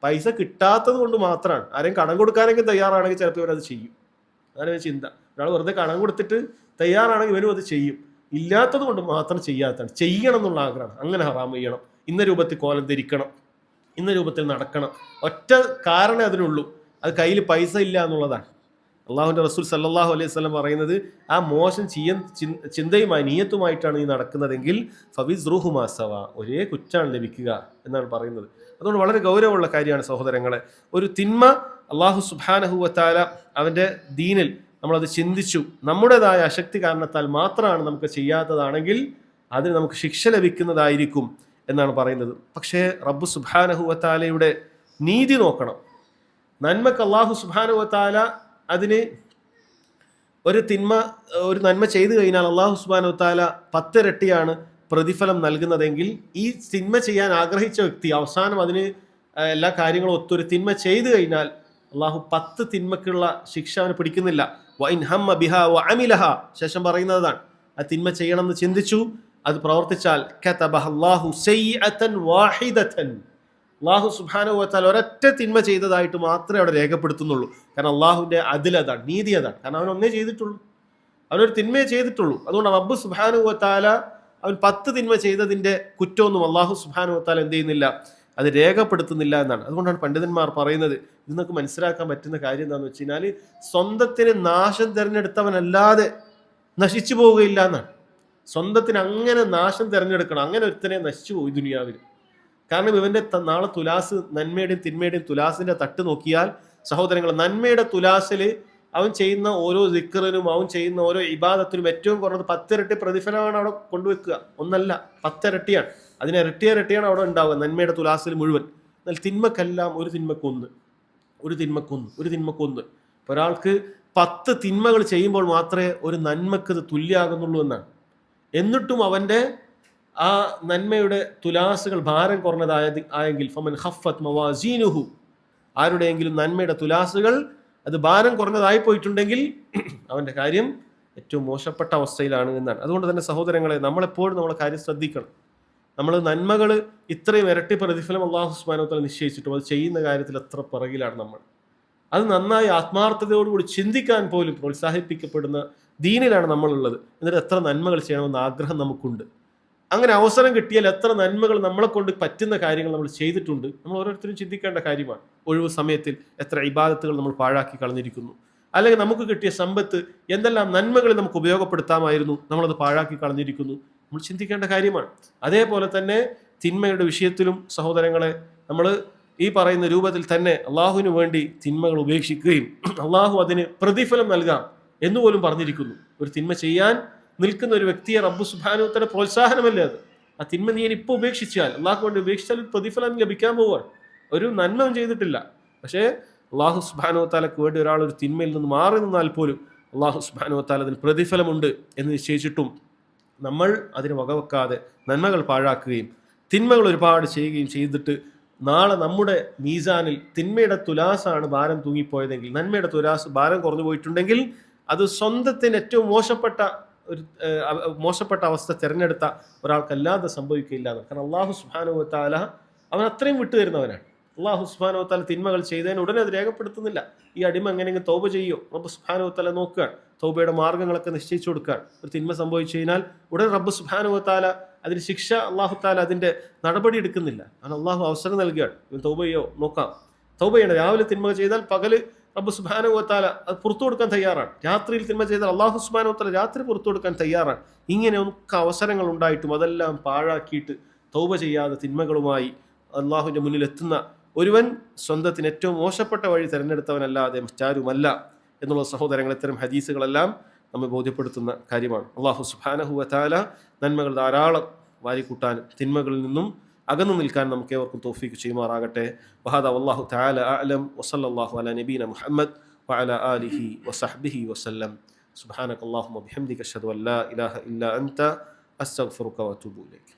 പൈസ കിട്ടാത്തത് കൊണ്ട് മാത്രമാണ്. ആരെയും കടം കൊടുക്കാനൊക്കെ തയ്യാറാണെങ്കിൽ ചിലപ്പോൾ ഇവരത് ചെയ്യും. അതാണ് ഇവൻ ചിന്ത. ഒരാൾ വെറുതെ കടം കൊടുത്തിട്ട് തയ്യാറാണെങ്കിൽ ഇവനും അത് ചെയ്യും. ഇല്ലാത്തത് കൊണ്ട് മാത്രം ചെയ്യാത്തതാണ്. ചെയ്യണം എന്നുള്ള ആഗ്രഹമാണ്. അങ്ങനെ ഹറാം ചെയ്യണം, ഇന്ന രൂപത്തിൽ കോലം ധരിക്കണം, ഇന്ന രൂപത്തിൽ നടക്കണം. ഒറ്റ കാരണമേ അതിനുള്ളൂ, അത് കയ്യിൽ പൈസ ഇല്ല എന്നുള്ളതാണ്. അള്ളാഹുവിൻ്റെ റസൂൽ സല്ലല്ലാഹു അലൈഹി വസല്ലം പറയുന്നത്, ആ മോശം ചിന്തയുമായി നീയത്തുമായിട്ടാണ് നീ നടക്കുന്നതെങ്കിൽ ഫവിസ്റുഹു മാ സവാ, ഒരേ കുറ്റാണ് ലഭിക്കുക എന്നാണ് പറയുന്നത്. അതുകൊണ്ട് വളരെ ഗൗരവമുള്ള കാര്യമാണ് സഹോദരങ്ങളെ. ഒരു തിന്മ അള്ളാഹു സുബ്ഹാനഹു വ തആല അവൻ്റെ ദീനിൽ നമ്മളത് ചിന്തിച്ചു, നമ്മുടേതായ അശക്തി കാരണത്താൽ മാത്രമാണ് നമുക്ക് ചെയ്യാത്തതാണെങ്കിൽ അതിന് നമുക്ക് ശിക്ഷ ലഭിക്കുന്നതായിരിക്കും എന്നാണ് പറയുന്നത്. പക്ഷേ റബ്ബ് സുബ്ഹാനഹു വ തആലയുടെ നീതി നോക്കണം. നന്മക്ക് അള്ളാഹു സുബ്ഹാനഹു വ തആല അതിന് ഒരു നന്മ ചെയ്തു കഴിഞ്ഞാൽ അള്ളാഹു സുബ്ഹാനഹു വ തആല 10 ഇരട്ടിയാണ് പ്രതിഫലം നൽകുന്നതെങ്കിൽ, ഈ തിന്മ ചെയ്യാൻ ആഗ്രഹിച്ച വ്യക്തി അവസാനം അതിന് എല്ലാ കാര്യങ്ങളും ഒത്തൊരു തിന്മ ചെയ്തു കഴിഞ്ഞാൽ അള്ളാഹു 10 തിന്മക്കുള്ള ശിക്ഷ അവന് പിടിക്കുന്നില്ല. വഇൻ ഹമ്മ ബിഹാ വഅമിലഹ, ശേഷം പറയുന്നതാണ്, ആ തിന്മ ചെയ്യണമെന്ന് ചിന്തിച്ചു, അത് പ്രവർത്തിച്ചാൽ കതബഹ അല്ലാഹു സയ്യിഅതൻ വാഹിദതൻ, അള്ളാഹു സുബ്ഹാനഹു വ തആല ഒരൊറ്റ തിന്മ ചെയ്തതായിട്ട് മാത്രമേ അവിടെ രേഖപ്പെടുത്തുന്നുള്ളൂ. കാരണം അള്ളാഹുവിൻ്റെ അതിൽ അതാണ്, നീതി അതാണ്. കാരണം അവൻ ഒന്നേ ചെയ്തിട്ടുള്ളൂ, അവനൊരു തിന്മയെ ചെയ്തിട്ടുള്ളൂ. അതുകൊണ്ട് റബ്ബ് സുബ്ഹാനഹു വ തആല അവൻ 10 തിന്മ ചെയ്തതിൻ്റെ കുറ്റമൊന്നും അള്ളാഹു സുബ്ഹാനഹു വ തആല എന്ത് ചെയ്യുന്നില്ല, അത് രേഖപ്പെടുത്തുന്നില്ല എന്നാണ്. അതുകൊണ്ടാണ് പണ്ഡിതന്മാർ പറയുന്നത്, ഇത് നമുക്ക് മനസ്സിലാക്കാൻ പറ്റുന്ന കാര്യം എന്താണെന്ന് വെച്ച് കഴിഞ്ഞാൽ, സ്വന്തത്തിന് നാശം തിരഞ്ഞെടുത്തവനല്ലാതെ നശിച്ചു പോവുകയില്ല എന്നാണ്. സ്വന്തത്തിന് അങ്ങനെ നാശം തിരഞ്ഞെടുക്കണം. അങ്ങനെ ഒരുത്തനെ നശിച്ചു പോയി ദുനിയാവിൽ. കാരണം ഇവന്റെ നാളെ തുലാസ്, നന്മയുടെയും തിന്മയുടെയും തുലാസിന്റെ തട്ട് നോക്കിയാൽ സഹോദരങ്ങൾ, നന്മയുടെ തുലാസിൽ അവൻ ചെയ്യുന്ന ഓരോ ദിക്റിനും അവൻ ചെയ്യുന്ന ഓരോ ഇബാദത്തിനും ഏറ്റവും കുറഞ്ഞത് 10 ഇരട്ടി പ്രതിഫലമാണ് അവിടെ കൊണ്ടുവെക്കുക. ഒന്നല്ല, 10 ഇരട്ടിയാണ്. അതിന് ഇരട്ടിയാണ് അവിടെ ഉണ്ടാവുക നന്മയുടെ തുലാസിൽ മുഴുവൻ. എന്നാൽ തിന്മക്കെല്ലാം ഒരു തിന്മക്കൊന്ന്. ഒരാൾക്ക് 10 തിന്മകൾ ചെയ്യുമ്പോൾ മാത്രമേ ഒരു നന്മക്ക് ഇത് തുല്യാകുന്നുള്ളൂ എന്നാണ്. എന്നിട്ടും അവന്റെ ആ നന്മയുടെ തുലാസുകൾ ഭാരം കുറഞ്ഞതായെങ്കിൽ ഫമൻ ഖഫ്ഫത് മവാസീനുഹു, ആരുടെയെങ്കിലും നന്മയുടെ തുലാസുകൾ അത് ഭാരം കുറഞ്ഞതായി പോയിട്ടുണ്ടെങ്കിൽ അവന്റെ കാര്യം ഏറ്റവും മോശപ്പെട്ട അവസ്ഥയിലാണ് എന്നാണ്. അതുകൊണ്ട് തന്നെ സഹോദരങ്ങളെ, നമ്മളെപ്പോഴും നമ്മളെ കാര്യം ശ്രദ്ധിക്കണം. നമ്മൾ നന്മകൾ ഇത്രയും ഇരട്ടി പ്രതിഫലം അല്ലാഹു സുബ്ഹാനഹു വ തആല നിശ്ചയിച്ചിട്ടും അത് ചെയ്യുന്ന കാര്യത്തിൽ എത്ര പിറകിലാണ് നമ്മൾ. അത് നന്നായി ആത്മാർത്ഥതയോടുകൂടി ചിന്തിക്കാൻ പോലും പ്രോത്സാഹിപ്പിക്കപ്പെടുന്ന ദീനിലാണ് നമ്മളുള്ളത്. എന്നിട്ട് എത്ര നന്മകൾ ചെയ്യണമെന്ന് ആഗ്രഹം നമുക്കുണ്ട്. അങ്ങനെ അവസരം കിട്ടിയാൽ എത്ര നന്മകൾ നമ്മളെ കൊണ്ട് പറ്റുന്ന കാര്യങ്ങൾ നമ്മൾ ചെയ്തിട്ടുണ്ട്. നമ്മൾ ഓരോരുത്തരും ചിന്തിക്കേണ്ട കാര്യമാണ്. ഒഴിവ് സമയത്തിൽ എത്ര ഇബാദത്തുകൾ നമ്മൾ പാഴാക്കി കളഞ്ഞിരിക്കുന്നു. അല്ലെങ്കിൽ നമുക്ക് കിട്ടിയ സമ്പത്ത് എന്തെല്ലാം നന്മകൾ നമുക്ക് ഉപയോഗപ്പെടുത്താമായിരുന്നു, നമ്മളത് പാഴാക്കി കളഞ്ഞിരിക്കുന്നു. നമ്മൾ ചിന്തിക്കേണ്ട കാര്യമാണ്. അതേപോലെ തന്നെ തിന്മയുടെ വിഷയത്തിലും സഹോദരങ്ങളെ, നമ്മൾ ഈ പറയുന്ന രൂപത്തിൽ തന്നെ അള്ളാഹുവിന് വേണ്ടി തിന്മകൾ ഉപേക്ഷിക്കുകയും അള്ളാഹു അതിന് പ്രതിഫലം നൽകാം എന്നുപോലും പറഞ്ഞിരിക്കുന്നു. ഒരു തിന്മ ചെയ്യാൻ നിൽക്കുന്ന ഒരു വ്യക്തിയെ റബ്ബ് സുബ്ഹാനഹു വ തആല പ്രോത്സാഹനമല്ലേ അത്. ആ തിന്മ നീ ഇപ്പോൾ ഉപേക്ഷിച്ചാൽ, അള്ളാഹു കൊണ്ട് ഉപേക്ഷിച്ചാൽ ഒരു പ്രതിഫലം ലഭിക്കാൻ പോവാണ്. ഒരു നന്മ ചെയ്തിട്ടില്ല, പക്ഷേ അള്ളാഹു സുബ്ഹാനഹു വ തആലക്ക് വേണ്ടി ഒരാൾ ഒരു തിന്മയിൽ നിന്ന് മാറി നിന്നാൽ പോലും അള്ളാഹു സുബ്ഹാനഹു വ തആല അതിന് പ്രതിഫലമുണ്ട് എന്ന് നിശ്ചയിച്ചിട്ടും നമ്മൾ അതിന് വകവെക്കാതെ നന്മകൾ പാഴാക്കുകയും തിന്മകൾ ഒരുപാട് ചെയ്യുകയും ചെയ്തിട്ട് നാളെ നമ്മുടെ മീസാനിൽ തിന്മയുടെ തുലാസാണ് ഭാരം തൂങ്ങിപ്പോയതെങ്കിൽ, നന്മയുടെ തുലാസ് ഭാരം കുറഞ്ഞു പോയിട്ടുണ്ടെങ്കിൽ അത് സ്വന്തത്തിന് ഏറ്റവും മോശപ്പെട്ട അവസ്ഥ തിരഞ്ഞെടുത്ത ഒരാൾക്കല്ലാതെ സംഭവിക്കുകയില്ല. കാരണം അള്ളാഹു സുബ്ഹാനഹു വ തആല അവൻ അത്രയും വിട്ടുതരുന്നവനാണ്. അള്ളാഹു സുബ്ഹാനഹു വ തആല തിന്മകൾ ചെയ്തതിന് ഉടനെ അത് രേഖപ്പെടുത്തുന്നില്ല. ഈ അടിമ എങ്ങനെയെങ്കിലും തൗബ ചെയ്യോ, റബ്ബ് സുബ്ഹാനഹു വ തആല നോക്കുകയാണ്. തൗബയുടെ മാർഗ്ഗങ്ങളൊക്കെ നിശ്ചയിച്ചു കൊടുക്കുകയാണ്. ഒരു തിന്മ സംഭവിച്ചു കഴിഞ്ഞാൽ ഉടനെ റബ്ബ് സുബ്ഹാനഹു വ തആല അതിന് ശിക്ഷ അള്ളാഹു തആല അതിന്റെ നടപടി എടുക്കുന്നില്ല. കാരണം അള്ളാഹു അവസരം നൽകുകയാണ്. ഇവൻ തൗബ ചെയ്യോ നോക്കാം. തൗബ ചെയ്യണം. രാവിലെ തിന്മ ചെയ്താൽ പകല് റബ്ബ് സുബ്ഹാനഹു വ തആല അത് പുറത്തു കൊടുക്കാൻ തയ്യാറാണ്. രാത്രിയിൽ തിന്മ ചെയ്താൽ അള്ളാഹു സുബ്ഹാനഹു വ തആല രാത്രി പുറത്തു കൊടുക്കാൻ തയ്യാറാണ്. ഇങ്ങനെ ഒക്കെ അവസരങ്ങൾ ഉണ്ടായിട്ടും അതെല്ലാം പാഴാക്കിയിട്ട് തൗബ ചെയ്യാതെ തിന്മകളുമായി അള്ളാഹുവിന്റെ മുന്നിൽ എത്തുന്ന ഒരുവൻ സ്വന്തത്തിന് ഏറ്റവും മോശപ്പെട്ട വഴി തിരഞ്ഞെടുത്തവനല്ലാതെ മറ്റാരുമല്ല എന്നുള്ള സഹോദരങ്ങൾ, ഇത്തരം ഹദീസുകളെല്ലാം നമ്മെ ബോധ്യപ്പെടുത്തുന്ന കാര്യമാണ്. അള്ളാഹു സുബ്ഹാനഹു വ തആല നന്മകൾ ധാരാളം വാരിക്കൂട്ടാനും തിന്മകളിൽ നിന്നും അകന്നു നിൽക്കാൻ നമുക്ക് ഏവർക്കും തൗഫീഖ് ചെയ്യുമാറാകട്ടെ. വഹദാ വല്ലാഹു തആല അഅലം വസല്ലല്ലാഹു അലാ നബീന മുഹമ്മദ് വഅലാ ആലിഹി വസഹ്ബിഹി വസല്ലം. സുബ്ഹാനക അല്ലാഹുമ്മ ബിഹംദിക അശ്ഹദു അൻ ലാ ഇലാഹ ഇല്ലാ അൻത അസ്തഗ്ഫിറുക വഅതൂബു ഇലൈക്.